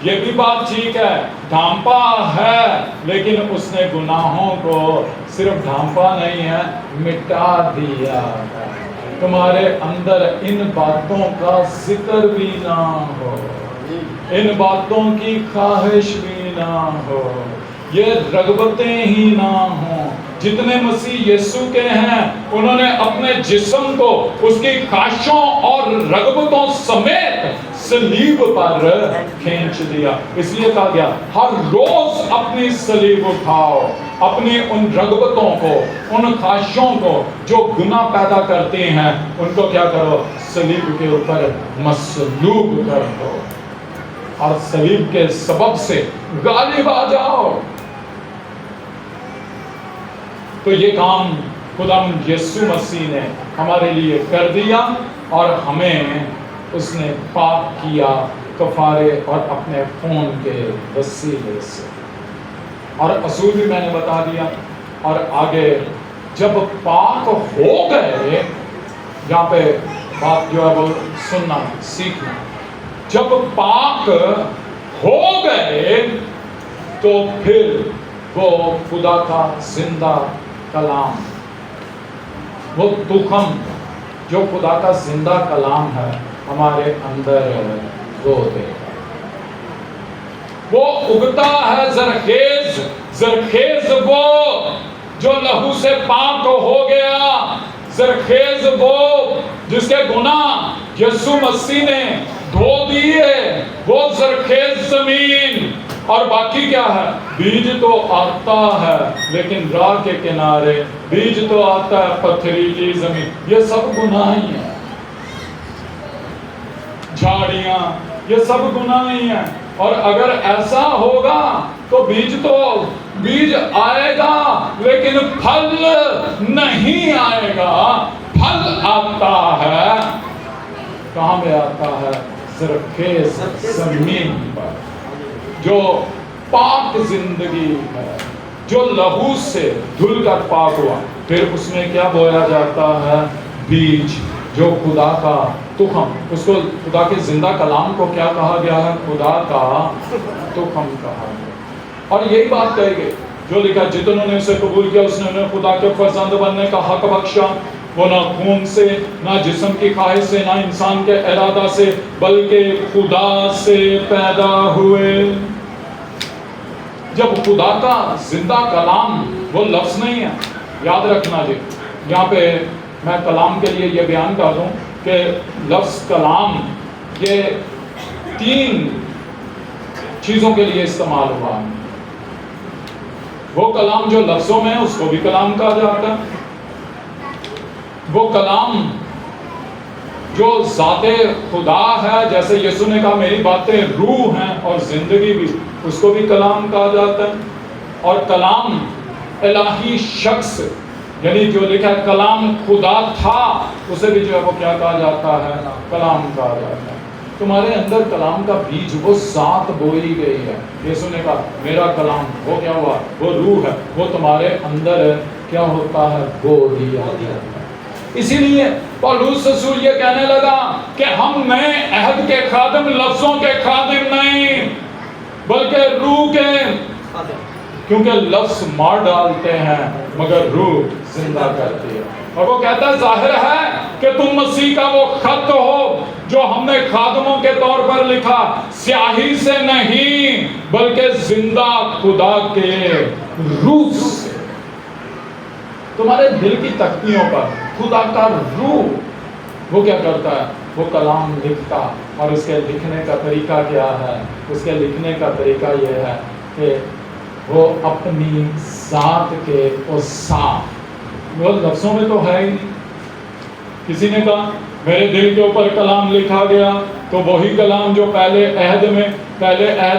یہ بھی بات ٹھیک ہے، ڈھانپا ہے، لیکن اس نے گناہوں کو صرف ڈھانپا نہیں ہے، مٹا دیا ہے. تمہارے اندر ان باتوں کا ذکر بھی نہ ہو، ان باتوں کی خواہش بھی نہ ہو، یہ رغبتیں ہی نہ ہوں. جتنے مسیح یسوع کے ہیں انہوں نے اپنے جسم کو اس کی خواہشوں اور رغبتوں سمیت صلیب پر کھینچ دیا. اس لیے کہا گیا ہر روز اپنی صلیب اٹھاؤ، اپنی ان رغبتوں کو، ان خواہشوں کو جو گناہ پیدا کرتے ہیں، ان کو کیا کرو؟ صلیب کے اوپر مصلوب کر دو اور صلیب کے سبب سے غالب آ جاؤ. تو یہ کام خدا یسوع مسیح نے ہمارے لیے کر دیا اور ہمیں اس نے پاک کیا کفارے اور اپنے خون کے وسیلے سے. اور اصول بھی میں نے بتا دیا. اور آگے جب پاک ہو گئے، یہاں پہ بات جو ہے وہ سننا سیکھنا. جب پاک ہو گئے تو پھر وہ خدا کا زندہ کلام، وہ تخم جو خدا کا زندہ کلام ہے ہمارے اندر وہ دے گا. وہ اگتا ہے زرخیز وہ جو لہو سے پاک ہو گیا، زرخیز وہ جس کے گناہ یسوع مسیح نے دھو دیے، وہ زرخیز زمین. اور باقی کیا ہے؟ بیج تو آتا ہے لیکن راہ کے کنارے، بیج تو آتا ہے پتھریلی زمین، یہ سب گناہ ہی ہیں. جھاڑیاں، یہ سب گناہ ہی ہیں. اور اگر ایسا ہوگا تو بیج آئے گا لیکن پھل نہیں آئے گا. پھل آتا ہے کہاں میں آتا ہے؟ زرخیز زمین پر، جو پاک زندگی ہے، جو لہو سے دھل کر پاک ہوا. پھر اس میں کیا بویا جاتا ہے؟ بیج، جو خدا کا تخم. اس کو خدا کے زندہ کلام کو کیا کہا گیا ہے؟ خدا کا تخم کہا گیا. اور یہی بات کہے گی جو لکھا، جتنوں نے اسے قبول کیا اس نے انہیں خدا کے فرزند بننے کا حق بخشا. وہ نہ خون سے، نہ جسم کی خواہش سے، نہ انسان کے ارادہ سے، بلکہ خدا سے پیدا ہوئے. جب خدا کا زندہ کلام، وہ لفظ نہیں ہے، یاد رکھنا جی. یہاں پہ میں کلام کے لیے یہ بیان کر دوں کہ لفظ کلام یہ 3 چیزوں کے لیے استعمال ہوا ہے. وہ کلام جو لفظوں میں ہے اس کو بھی کلام کہا جاتا ہے. وہ کلام جو ذات خدا ہے، جیسے یسوع نے کہا میری باتیں روح ہیں اور زندگی بھی، اس کو بھی کلام کہا جاتا ہے. اور کلام الہی شخص، یعنی جو لکھا ہے کلام خدا تھا، اسے بھی جو ہے وہ کیا کہا جاتا ہے؟ کلام کہا جاتا ہے. تمہارے اندر کلام کا بیج، وہ ذات بوئی گئی ہے. یسوع نے کہا میرا کلام، وہ کیا ہوا؟ وہ روح ہے، وہ تمہارے اندر کیا ہوتا ہے؟ بو دیا ہے. اسی لیے پولس رسول یہ کہنے لگا کہ ہم نئے عہد کے خادم، لفظوں کے خادم نہیں بلکہ روح کے، کیونکہ لفظ مار ڈالتے ہیں مگر روح زندہ کرتی ہے. اور وہ کہتا ہے ظاہر ہے کہ تم مسیح کا وہ خط ہو جو ہم نے خادموں کے طور پر لکھا، سیاہی سے نہیں بلکہ زندہ خدا کے روح سے۔ تمہارے دل کی تختیوں پر خدا کا روح وہ کیا کرتا ہے؟ وہ کلام لکھتا، اور اس کے لکھنے کا طریقہ کیا ہے؟ اس کے لکھنے کا طریقہ یہ ہے کہ وہ اپنی ذات کے اوصاف، وہ لفظوں میں تو ہے ہی نہیں۔ کسی نے کہا میرے دل کے اوپر کلام لکھا گیا، تو وہی کلام جو پہلے عہد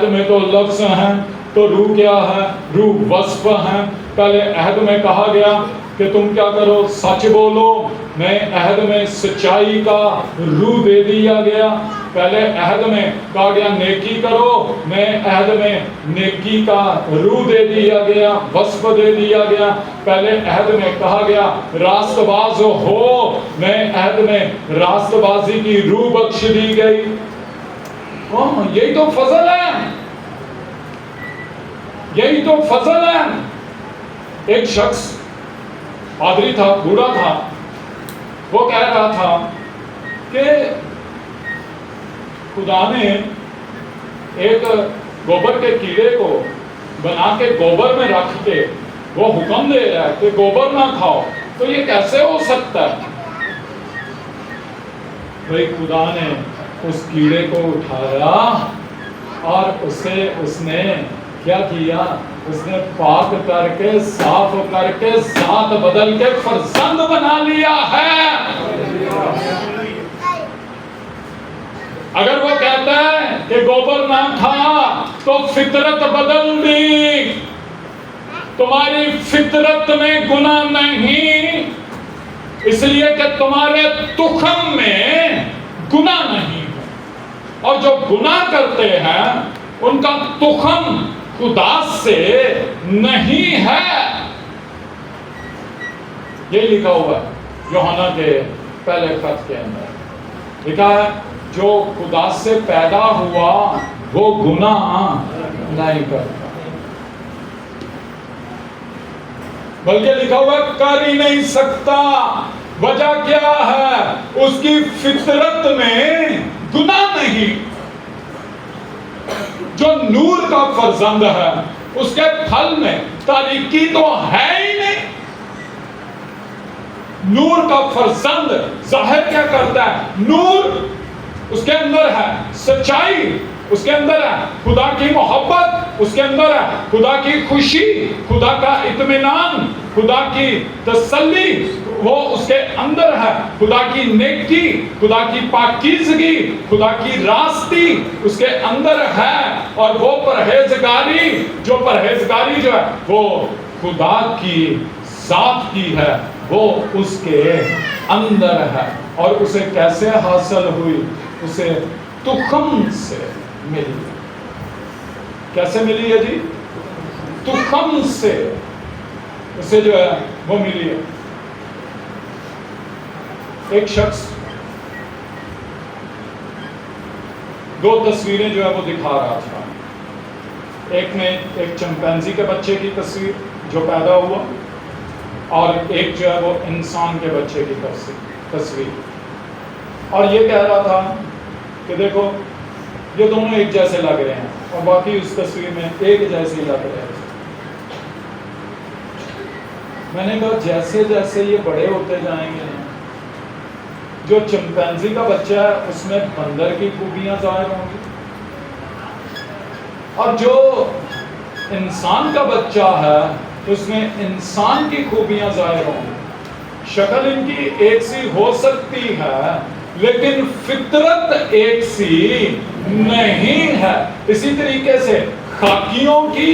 میں تو لفظ ہیں، تو روح کیا ہے؟ روح وصف ہیں۔ پہلے عہد میں کہا گیا کہ تم کیا کرو؟ سچ بولو۔ نئے عہد میں سچائی کا روح دے دیا گیا۔ پہلے عہد میں کہا گیا نیکی کرو، نئے عہد میں نیکی کا روح دے دیا گیا، وصف دے دیا گیا۔ پہلے عہد میں کہا گیا راست باز ہو، نئے عہد میں راست بازی کی روح بخش دی گئی۔ یہی تو فضل ہے، یہی تو فضل ہے۔ ایک شخص پادری تھا، بوڑھا تھا، وہ کہہ رہا تھا کہ خدا نے ایک گوبر کے کیڑے کو بنا کے گوبر میں رکھ کے وہ حکم دے رہا ہے کہ گوبر نہ کھاؤ، تو یہ کیسے ہو سکتا ہے؟ بھائی خدا نے اس کیڑے کو اٹھایا اور اس نے کیا کیا؟ اس نے پاک کر کے، صاف کر کے، ذات بدل کے فرزند بنا لیا ہے۔ اگر وہ کہتا ہے کہ گوبر نہ کھا تو فطرت بدل دی، تمہاری فطرت میں گناہ نہیں، اس لیے کہ تمہارے تخم میں گناہ نہیں ہے، اور جو گناہ کرتے ہیں ان کا تخم خدا سے نہیں ہے۔ یہ لکھا ہوا ہے یوحنا کے پہلے خط کے اندر، لکھا ہے جو خدا سے پیدا ہوا وہ گناہ نہیں کرتا، بلکہ لکھا ہوا کر ہی نہیں سکتا۔ وجہ کیا ہے؟ اس کی فطرت میں گناہ نہیں۔ جو نور کا فرزند ہے اس کے پھل میں تاریکی تو ہے ہی نہیں۔ نور کا فرزند ظاہر کیا کرتا ہے؟ نور اس کے اندر ہے، سچائی اس کے اندر ہے، خدا کی محبت اس کے اندر ہے، خدا کی خوشی، خدا کا اطمینان، خدا کی تسلی وہ اس کے اندر ہے، خدا کی نیکی، خدا کی پاکیزگی، خدا کی راستی اس کے اندر ہے، اور وہ پرہیزگاری جو ہے وہ خدا کی ذات کی ہے، وہ اس کے اندر ہے۔ اور اسے کیسے حاصل ہوئی؟ اسے تخم سے ملی۔ کیسے ملی ہے جی؟ تخم سے اسے جو ہے وہ ملی ہے۔ ایک شخص دو تصویریں جو ہے وہ دکھا رہا تھا، ایک میں ایک چمپینزی کے بچے کی تصویر جو پیدا ہوا، اور ایک جو ہے وہ انسان کے بچے کی تصویر، اور یہ کہہ رہا تھا کہ دیکھو یہ دونوں ایک جیسے لگ رہے ہیں، اور باقی اس تصویر میں ایک جیسے لگ رہے ہیں۔ میں نے کہا جیسے جیسے یہ بڑے ہوتے جائیں گے، جو چمپینزی کا بچہ ہے اس میں بندر کی خوبیاں ظاہر ہوں گی، اور جو انسان کا بچہ ہے اس میں انسان کی خوبیاں ظاہر ہوں گی۔ شکل ان کی ایک سی ہو سکتی ہے لیکن فطرت ایک سی نہیں ہے۔ اسی طریقے سے خاکیوں کی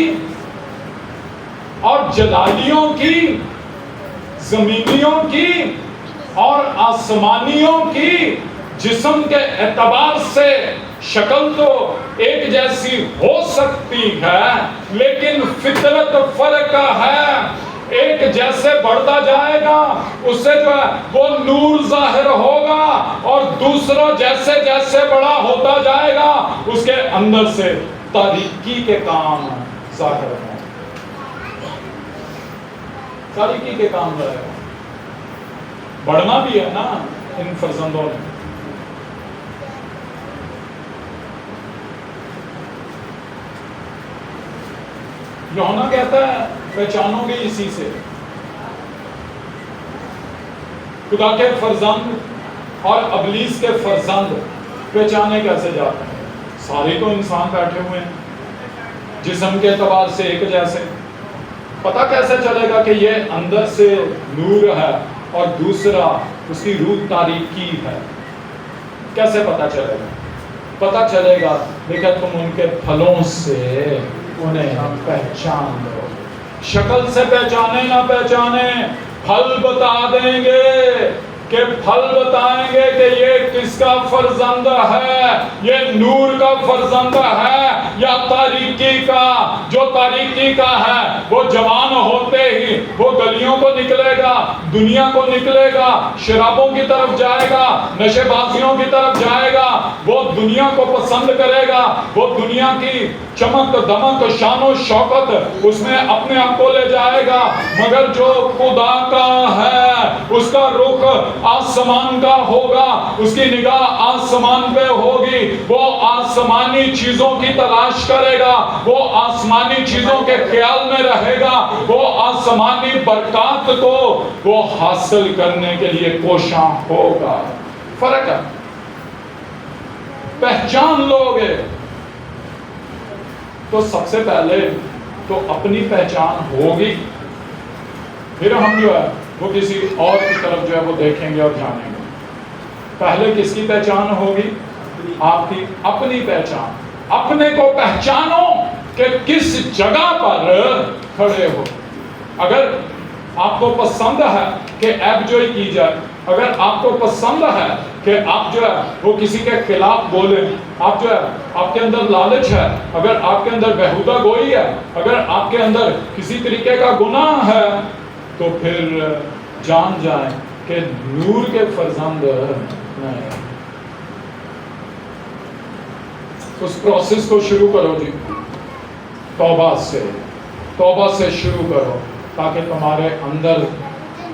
اور جلالیوں کی، زمینیوں کی اور آسمانیوں کی جسم کے اعتبار سے شکل تو ایک جیسی ہو سکتی ہے لیکن فطرت فرق ہے۔ ایک جیسے بڑھتا جائے گا اس سے جو ہے وہ نور ظاہر ہوگا، اور دوسرا جیسے جیسے بڑا ہوتا جائے گا اس کے اندر سے تاریکی کے کام ظاہر ہوں، تاریکی کے کام ظاہر ہوں۔ بڑھنا بھی ہے نا، ان فرزندوں نے. یوحنا کہتا ہے پہچانو گے اسی سے. خدا کے فرزند اور ابلیس کے فرزند پہچانے کیسے جاتے ہیں؟ سارے تو انسان بیٹھے ہوئے ہیں جسم کے اعتبار سے ایک جیسے. پتہ کیسے چلے گا کہ یہ اندر سے نور ہے اور دوسرا اس کی روح تاریکی ہے؟ کیسے پتہ چلے گا؟ پتہ چلے گا دیکھا تم ان کے پھلوں سے انہیں پہچان لو. شکل سے پہچانے نہ پہچانے، پھل بتا دیں گے کہ پھل بتائیں گے کہ یہ کس کا فرزند ہے، یہ نور کا فرزند ہے یا تاریکی کا. جو تاریکی کا ہے وہ جوان ہوتے ہی وہ گلیوں کو نکلے گا، دنیا کو نکلے گا، شرابوں کی طرف جائے گا، نشے بازیوں کی طرف جائے گا، وہ دنیا کو پسند کرے گا، وہ دنیا کی چمک دمک شان و شوکت اس میں اپنے آپ کو لے جائے گا. مگر جو خدا کا ہے اس کا رخ آسمان کا ہوگا، اس کی نگاہ آسمان پہ ہوگی. وہ آسمانی چیزوں کی تلاش کرے گا، وہ آسمانی چیزوں کے خیال میں رہے گا، وہ آسمانی برکات کو وہ حاصل کرنے کے لیے کوشاں ہوگا. فرق ہے. پہچان لوگے تو سب سے پہلے تو اپنی پہچان ہوگی، پھر ہم جو ہے وہ کسی اور کی طرف جو ہے وہ دیکھیں گے اور جانیں گے. پہلے کس کی پہچان ہوگی؟ آپ کی اپنی پہچان. اپنے کو پہچانو کہ کس جگہ پر کھڑے ہو. اگر آپ کو پسند ہے کہ ایب جوئی کی جائے، اگر آپ کو پسند ہے کہ آپ جو ہے وہ کسی کے خلاف بولیں، آپ جو ہے آپ کے اندر لالچ ہے، اگر آپ کے اندر بہودہ گوئی ہے، اگر آپ کے اندر کسی طریقے کا گناہ ہے، تو پھر جان جائیں کہ نور کے فرزند نہیں. اس پروسیس کو شروع کرو جی، توبہ سے شروع کرو تاکہ تمہارے اندر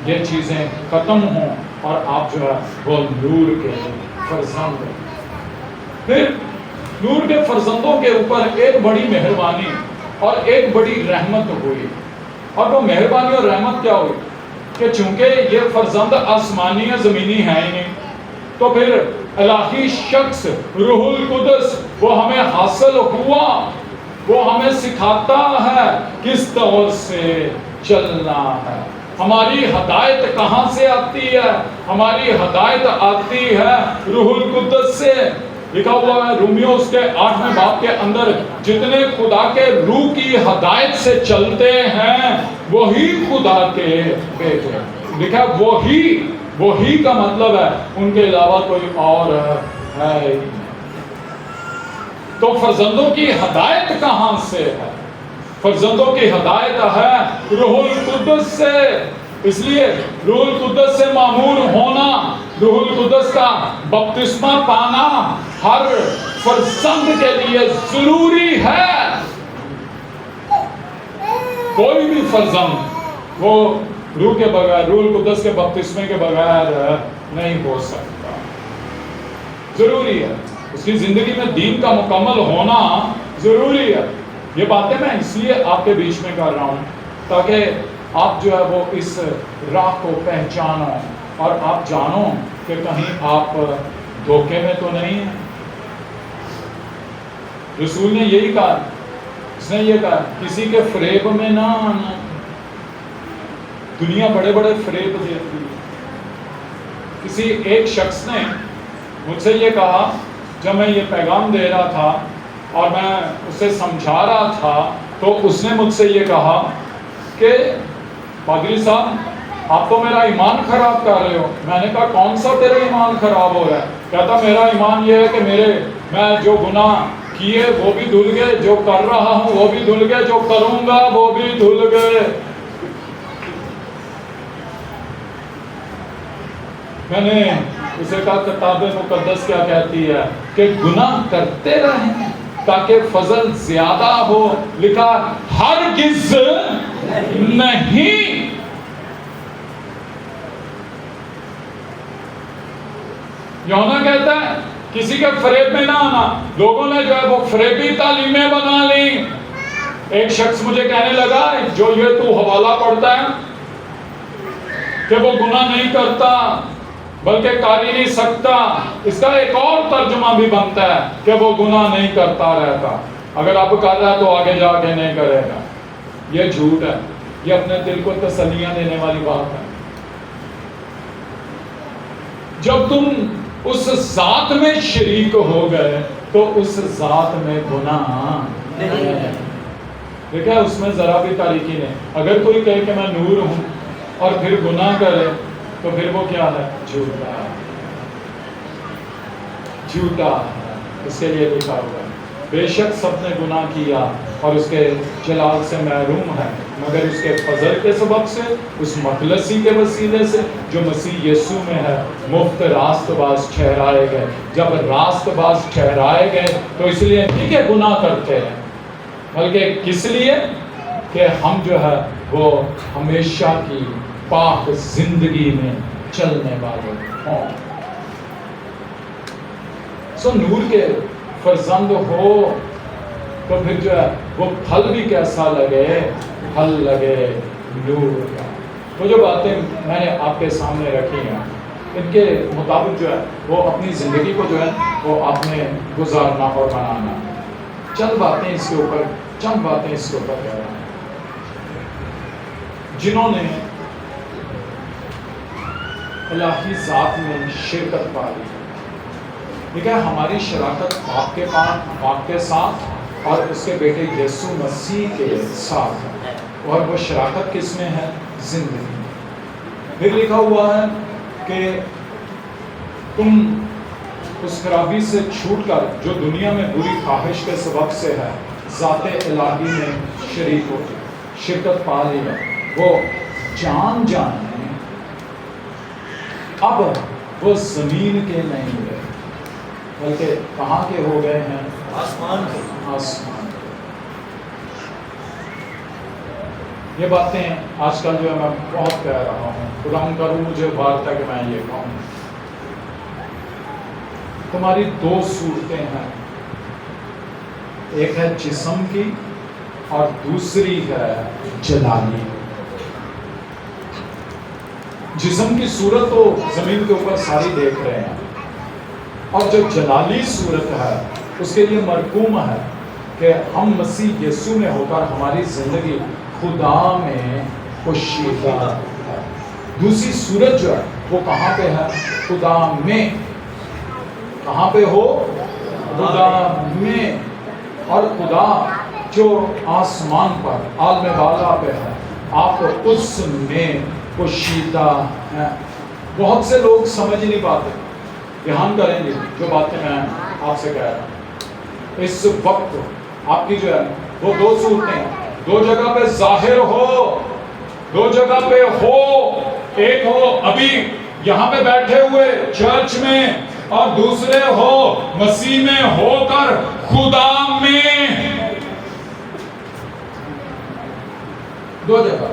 یہ چیزیں ختم ہوں اور آپ جو ہے وہ نور کے فرزند. پھر نور کے فرزندوں کے اوپر ایک بڑی مہربانی اور ایک بڑی رحمت ہوئی. اور وہ مہربانی اور رحمت کیا ہوئی کہ چونکہ یہ فرزند آسمانی یا زمینی ہے ہی نہیں، تو پھر الہی شخص روح القدس وہ ہمیں حاصل ہوا، وہ ہمیں سکھاتا ہے کس طور سے چلنا ہے. ہماری ہدایت کہاں سے آتی ہے؟ ہماری ہدایت آتی ہے روح القدس سے. لکھا ہوا ہے رومیو اس کے 8ویں باب کے اندر، جتنے خدا کے روح کی ہدایت سے چلتے ہیں وہی خدا کے بیٹے. لکھا وہی کا مطلب ہے ان کے علاوہ کوئی اور ہے. تو فرزندوں کی ہدایت کہاں سے ہے؟ فرزندوں کی ہدایت ہے روح القدس سے. اس لیے روح القدس سے معمور ہونا، روح القدس کا بپتسمہ پانا ہر فرزند کے لیے ضروری ہے. کوئی بھی فرزند وہ روح کے بغیر، روح القدس کے بپتسمے کے بغیر نہیں ہو سکتا. ضروری ہے. اس کی زندگی میں دین کا مکمل ہونا ضروری ہے. یہ باتیں میں اس لیے آپ کے بیچ میں کر رہا ہوں تاکہ آپ جو ہے وہ اس راہ کو پہچانو اور آپ جانو کہ کہیں آپ دھوکے میں تو نہیں ہیں. رسول نے یہی کہا، اس نے یہ کہا کسی کے فریب میں نہ آنا. دنیا بڑے بڑے فریب دیتی ہے. کسی ایک شخص نے مجھ سے یہ کہا جب میں یہ پیغام دے رہا تھا اور میں اسے سمجھا رہا تھا، تو اس نے مجھ سے یہ کہا کہ پادری صاحب آپ تو میرا ایمان خراب کر رہے ہو. میں نے کہا کون سا تیرا ایمان خراب ہو رہا ہے؟ کہتا میرا ایمان یہ ہے کہ میں جو گناہ کیے وہ بھی دھل گئے، جو کر رہا ہوں وہ بھی دھل گئے، جو کروں گا وہ بھی دھل گئے. میں نے اسے کہا کتاب مقدس کیا کہتی ہے کہ گناہ کرتے رہیں تاکہ فضل زیادہ ہو. لکھا ہرگز نہیں. یوحنا کہتا ہے کسی کے فریب میں نہ آنا. لوگوں نے جو ہے وہ فریبی تعلیمیں بنا لی. ایک شخص مجھے کہنے لگا جو یہ تو حوالہ پڑھتا ہے کہ وہ گناہ نہیں کرتا بلکہ کر ہی نہیں سکتا, اس کا ایک اور ترجمہ بھی بنتا ہے کہ وہ گناہ نہیں کرتا رہتا. اگر اب کر رہا ہے تو آگے جا کے نہیں کرے گا. یہ جھوٹ ہے, یہ اپنے دل کو تسلیاں دینے والی بات ہے. جب تم اس ذات میں شریک ہو گئے تو اس ذات میں گناہ نہیں ہے. دیکھا اس میں ذرا بھی تاریکی نہیں. اگر کوئی کہے کہ میں نور ہوں اور پھر گناہ کرے تو پھر وہ کیا ہے؟ جھوٹا. جھوٹا. اس کے لیے لکھا ہوا ہے بے شک سب نے گناہ کیا اور اس کے جلال سے محروم ہے, مگر اس کے فضل کے سبب سے, اس مخلصی کے وسیلے سے جو مسیح یسوع میں ہے, مفت راست باز ٹھہرائے گئے. جب راست باز ٹھہرائے گئے تو اس لیے نہیں کہ گناہ کرتے ہیں, بلکہ کس لیے کہ ہم جو ہے وہ ہمیشہ کی پاک زندگی میں چلنے والے ہوں. سو نور کے فرزند ہو تو پھر جو ہے وہ پھل بھی کیسا لگے, پھل لگے نور کا. وہ جو باتیں میں نے آپ کے سامنے رکھی ہیں ان کے مطابق جو ہے وہ اپنی زندگی کو جو ہے وہ آپ نے گزارنا اور بنانا. چند باتیں اس کے اوپر کہہ رہا ہوں. جنہوں نے الہی ذات میں شرکت پا لی, دیکھیں ہماری شراکت باپ کے ساتھ اور اس کے بیٹے یسوع مسیح کے ساتھ ہے, اور وہ شراکت کس میں ہے؟ زندگی. پھر لکھا ہوا ہے کہ تم اس خرابی سے چھوٹ کر جو دنیا میں بری خواہش کے سبب سے ہے ذات الہی میں شریک ہو, شرکت پا لی ہے. وہ جان اب وہ زمین کے نہیں رہے بلکہ کہاں کے ہو گئے ہیں؟ آسمان کے. یہ باتیں آج کل جو ہے میں بہت کہہ رہا ہوں, خدا کروں مجھے بات تھا کہ میں یہ کہوں. تمہاری دو صورتیں ہیں, ایک ہے جسم کی اور دوسری ہے جلالی. جسم کی صورت تو زمین کے اوپر ساری دیکھ رہے ہیں, اور جو جلالی صورت ہے اس کے لیے مرقوم ہے کہ ہم مسیح یسوع میں ہو کر ہماری زندگی خدا میں پوشیدہ ہے. دوسری صورت جو ہے وہ کہاں پہ ہے؟ خدا میں. کہاں پہ ہو؟ خدا میں. اور خدا جو آسمان پر عالم بالا پہ ہے, آپ اس میں پوشیدہ ہیں. بہت سے لوگ سمجھ نہیں پاتے. دھیان کریں گے جو باتیں میں آپ سے کہہ رہا ہوں. اس وقت آپ کی جو ہے وہ دو صورتیں, دو جگہ پہ ظاہر ہو, دو جگہ پہ ہو. ایک ہو ابھی یہاں پہ بیٹھے ہوئے چرچ میں, اور دوسرے ہو مسیح میں ہو کر خدا میں. دو جگہ.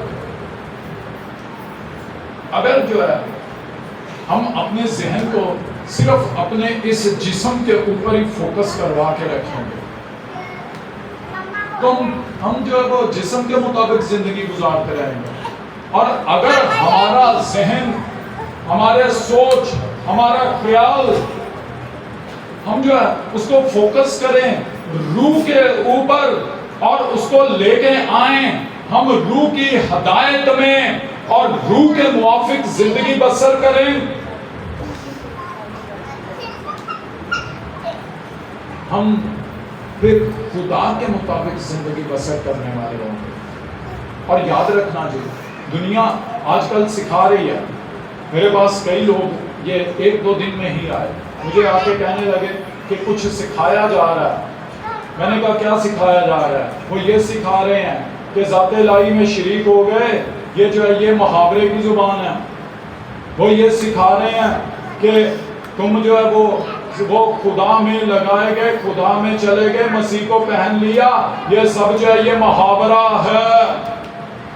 اگر جو ہے ہم اپنے ذہن کو صرف اپنے اس جسم کے اوپر ہی فوکس کروا کے رکھیں گے تو ہم جو ہے وہ جسم کے مطابق زندگی گزارتے رہیں گے. اور اگر ہمارا ذہن, ہمارے سوچ, ہمارا خیال, ہم جو ہے اس کو فوکس کریں روح کے اوپر اور اس کو لے کے آئیں, ہم روح کی ہدایت میں اور روح کے موافق زندگی بسر کریں, ہم پھر خدا کے مطابق زندگی بسر کرنے والے ہوں گے. اور یاد رکھنا جی, دنیا آج کل سکھا رہی ہے. میرے پاس کئی لوگ یہ ایک دو دن میں ہی آئے, مجھے آ کے کہنے لگے کہ کچھ سکھایا جا رہا ہے. میں نے کہا کیا سکھایا جا رہا ہے؟ وہ یہ سکھا رہے ہیں کہ ذات الہی میں شریک ہو گئے, یہ جو ہے یہ محاورے کی زبان ہے. وہ یہ سکھا رہے ہیں کہ تم جو ہے وہ خدا میں لگائے گئے, خدا میں چلے گئے, مسیح کو پہن لیا. یہ سب جو ہے یہ محاورہ ہے.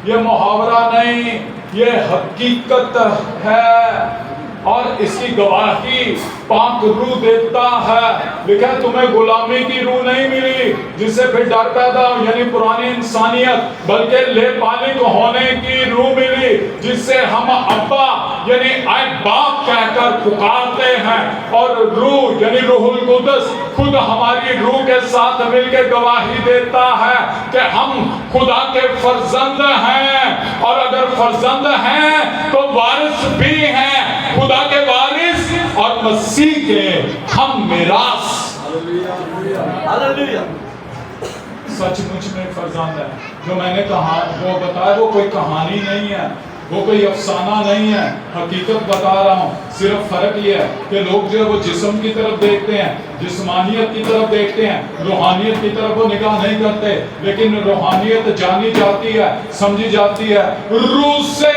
یہ محاورہ نہیں, یہ حقیقت ہے. اور اس کی گواہی پاک روح دیتا ہے. لکھا ہے تمہیں غلامی کی روح نہیں ملی جس سے پھر ڈر پیدا ہو یعنی پرانی انسانیت, بلکہ لے بالغ ہونے کی روح ملی جس سے ہم ابا یعنی اے باپ کہہ کر پکارتے ہیں. اور روح یعنی روح القدس خود ہماری روح کے ساتھ مل کے گواہی دیتا ہے کہ ہم خدا کے فرزند ہیں, اور اگر فرزند ہیں تو وارث بھی ہیں, خدا کے وارث اور مسیح کے ہم میراث. سچ مچ میں فرزند ہے. جو میں نے کہا وہ بتایا وہ کوئی کہانی نہیں ہے, وہ کوئی افسانہ نہیں ہے, حقیقت بتا رہا ہوں. صرف فرق یہ ہے کہ لوگ جو ہے وہ جسم کی طرف دیکھتے ہیں, جسمانیت کی طرف دیکھتے ہیں, روحانیت کی طرف وہ نگاہ نہیں کرتے. لیکن روحانیت جانی جاتی ہے, سمجھی جاتی ہے. روح سے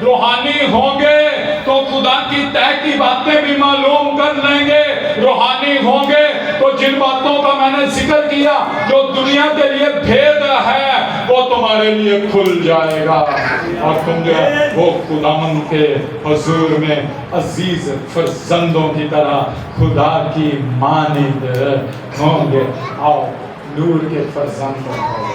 روحانی ہوں گے تو خدا کی طے کی باتیں بھی معلوم کر لیں گے. روحانی ہوں گے تو جن باتوں کا میں نے ذکر کیا جو دنیا کے لیے بھید ہے وہ تمہارے لیے کھل جائے گا, اور تم جو ہے وہ خداوند کے حضور میں عزیز فرزندوں کی طرح خدا کی مانند ہوں گے. آؤ نور کے فرزند ہو,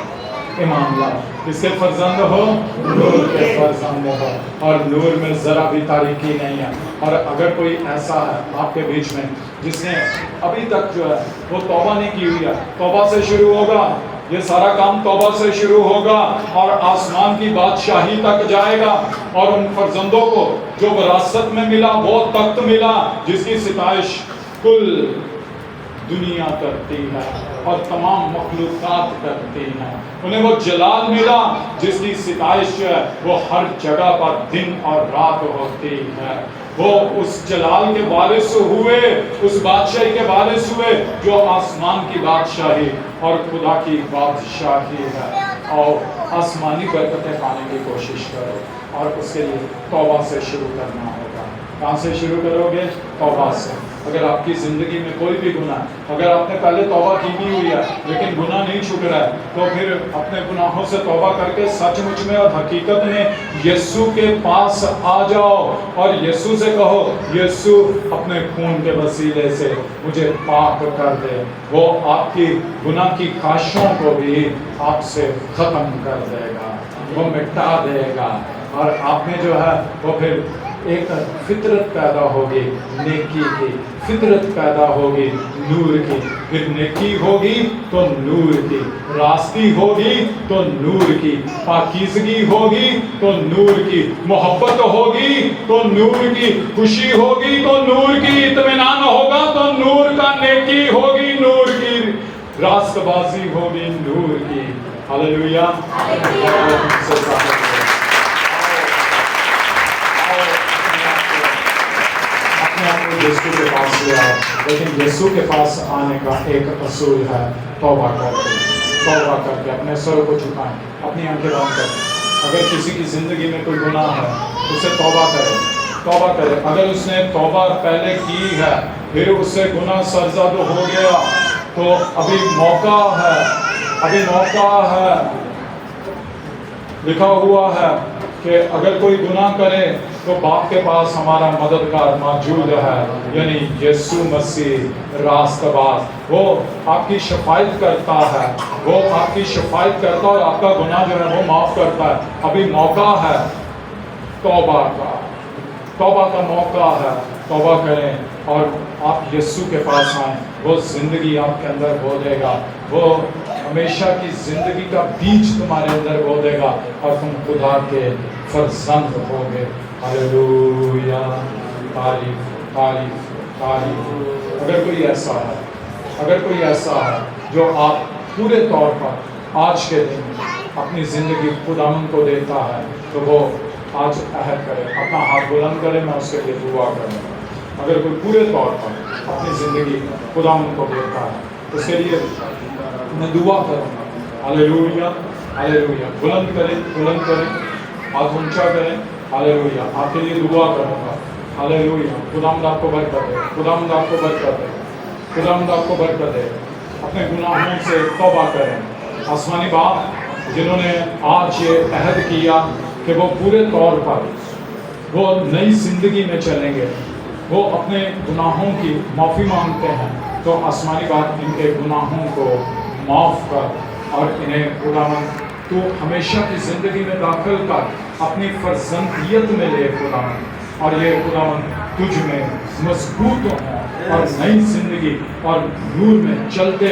ایمان لاؤ. کس کے فرزند ہو؟ نور کے فرزند ہو, اور نور میں ذرا بھی تاریکی نہیں ہے. اور اگر کوئی ایسا ہے آپ کے بیچ میں جس نے ابھی تک جو ہے وہ توبہ نہیں کی ہوئی ہے, توبہ سے شروع ہوگا, یہ سارا کام توبہ سے شروع ہوگا اور آسمان کی بادشاہی تک جائے گا. اور ان فرزندوں کو جو وراثت میں ملا وہ تخت ملا جس کی ستائش کل دنیا کرتی ہے اور تمام مخلوقات کرتی ہیں. انہیں وہ جلال ملا جس کی ستائش جو ہے وہ ہر جگہ پر دن اور رات ہوتی ہے. وہ اس جلال کے وارث ہوئے, اس بادشاہی کے وارث ہوئے جو آسمان کی بادشاہی اور خدا کی بادشاہی ہے. اور آسمانی برکتیں پانے کی کوشش کرو, اور اس کے لیے توبہ سے شروع کرنا ہوگا. کہاں سے شروع کرو گے؟ توبہ سے. اگر آپ کی زندگی میں کوئی بھی گناہ, اگر آپ نے پہلے توبہ کی بھی ہوئی ہے لیکن گناہ نہیں چھوٹ رہا ہے, تو پھر اپنے گناہوں سے توبہ کر کے سچ مچ میں اور حقیقت میں یسوع کے پاس آ جاؤ اور یسوع سے کہو, یسوع اپنے خون کے وسیلے سے مجھے پاک کر دے. وہ آپ کی گناہ کی خواہشوں کو بھی آپ سے ختم کر دے گا, وہ مٹا دے گا, اور آپ میں جو ہے وہ پھر ایک فطرت پیدا ہوگی, نیکی کی فطرت پیدا ہوگی, نور کی. پھر نیکی ہوگی تو نور کی, راستی ہوگی تو نور کی, پاکیزگی ہوگی تو نور کی, محبت ہوگی تو نور کی, خوشی ہوگی تو نور کی, اطمینان ہوگا تو نور کا, نیکی ہوگی نور کی, راست بازی ہوگی نور کی. ہاللیلویا. یسوع کے پاس لے آؤ, لیکن یسوع کے پاس آنے کا ایک اصول ہے, توبہ کر کے, توبہ کر کے اپنے سر کو جھکائیں, اپنی آنکھیں بند کریں. اگر کسی کی زندگی میں کوئی گناہ ہے اسے توبہ کرے, توبہ کرے. اگر اس نے توبہ پہلے کی ہے پھر اس سے گناہ سرزد ہو گیا تو ابھی موقع ہے, ابھی موقع ہے. لکھا ہوا ہے کہ اگر کوئی گناہ کرے تو باپ کے پاس ہمارا مددگار موجود ہے, یعنی یسوع مسیح راست باز. وہ آپ کی شفاعت کرتا ہے, وہ آپ کی شفاعت کرتا ہے اور آپ کا گناہ جو ہے وہ معاف کرتا ہے. ابھی موقع ہے توبہ کا, توبہ کا موقع ہے. توبہ کریں اور آپ یسوع کے پاس آئیں, وہ زندگی آپ کے اندر بو دے گا, وہ ہمیشہ کی زندگی کا بیج تمہارے اندر بو دے گا اور تم خدا کے فرزند ہو گے. ہاللیلویا, تعریف تعریف تعریف. اگر کوئی ایسا ہے, اگر کوئی ایسا ہے جو آپ پورے طور پر آج کے دن اپنی زندگی خداوند کو دیتا ہے تو وہ آج عہد کرے, اپنا ہاتھ بلند کرے, میں اس کے لیے دعا کروں گا. اگر کوئی پورے طور پر اپنی زندگی خداوند کو دیتا ہے اس کے لیے میں دعا کروں گا. ہاللیلویا ہاللیلویا. بلند کریں, بلند کریں, ہاتھ اونچا کریں. ہاللیلویا. آپ کے لیے دعا کروں گا. ہاللیلویا. خداوند آپ کو برکت دے, خداوند آپ کو برکت دے, خداوند آپ کو برکت دے. اپنے گناہوں سے توبہ کریں. آسمانی باپ جنہوں نے آج یہ عہد کیا کہ وہ پورے طور پر وہ نئی زندگی میں چلیں گے، وہ اپنے گناہوں کی معافی مانگتے ہیں تو آسمانی بات ان کے گناہوں کو معاف کر اور انہیں خداوند تو ہمیشہ کی زندگی میں داخل کر اپنی فرزندیت میں لے خداوند، اور یہ خداوند تجھ میں مضبوط ہوں اور نئی زندگی اور نور میں چلتے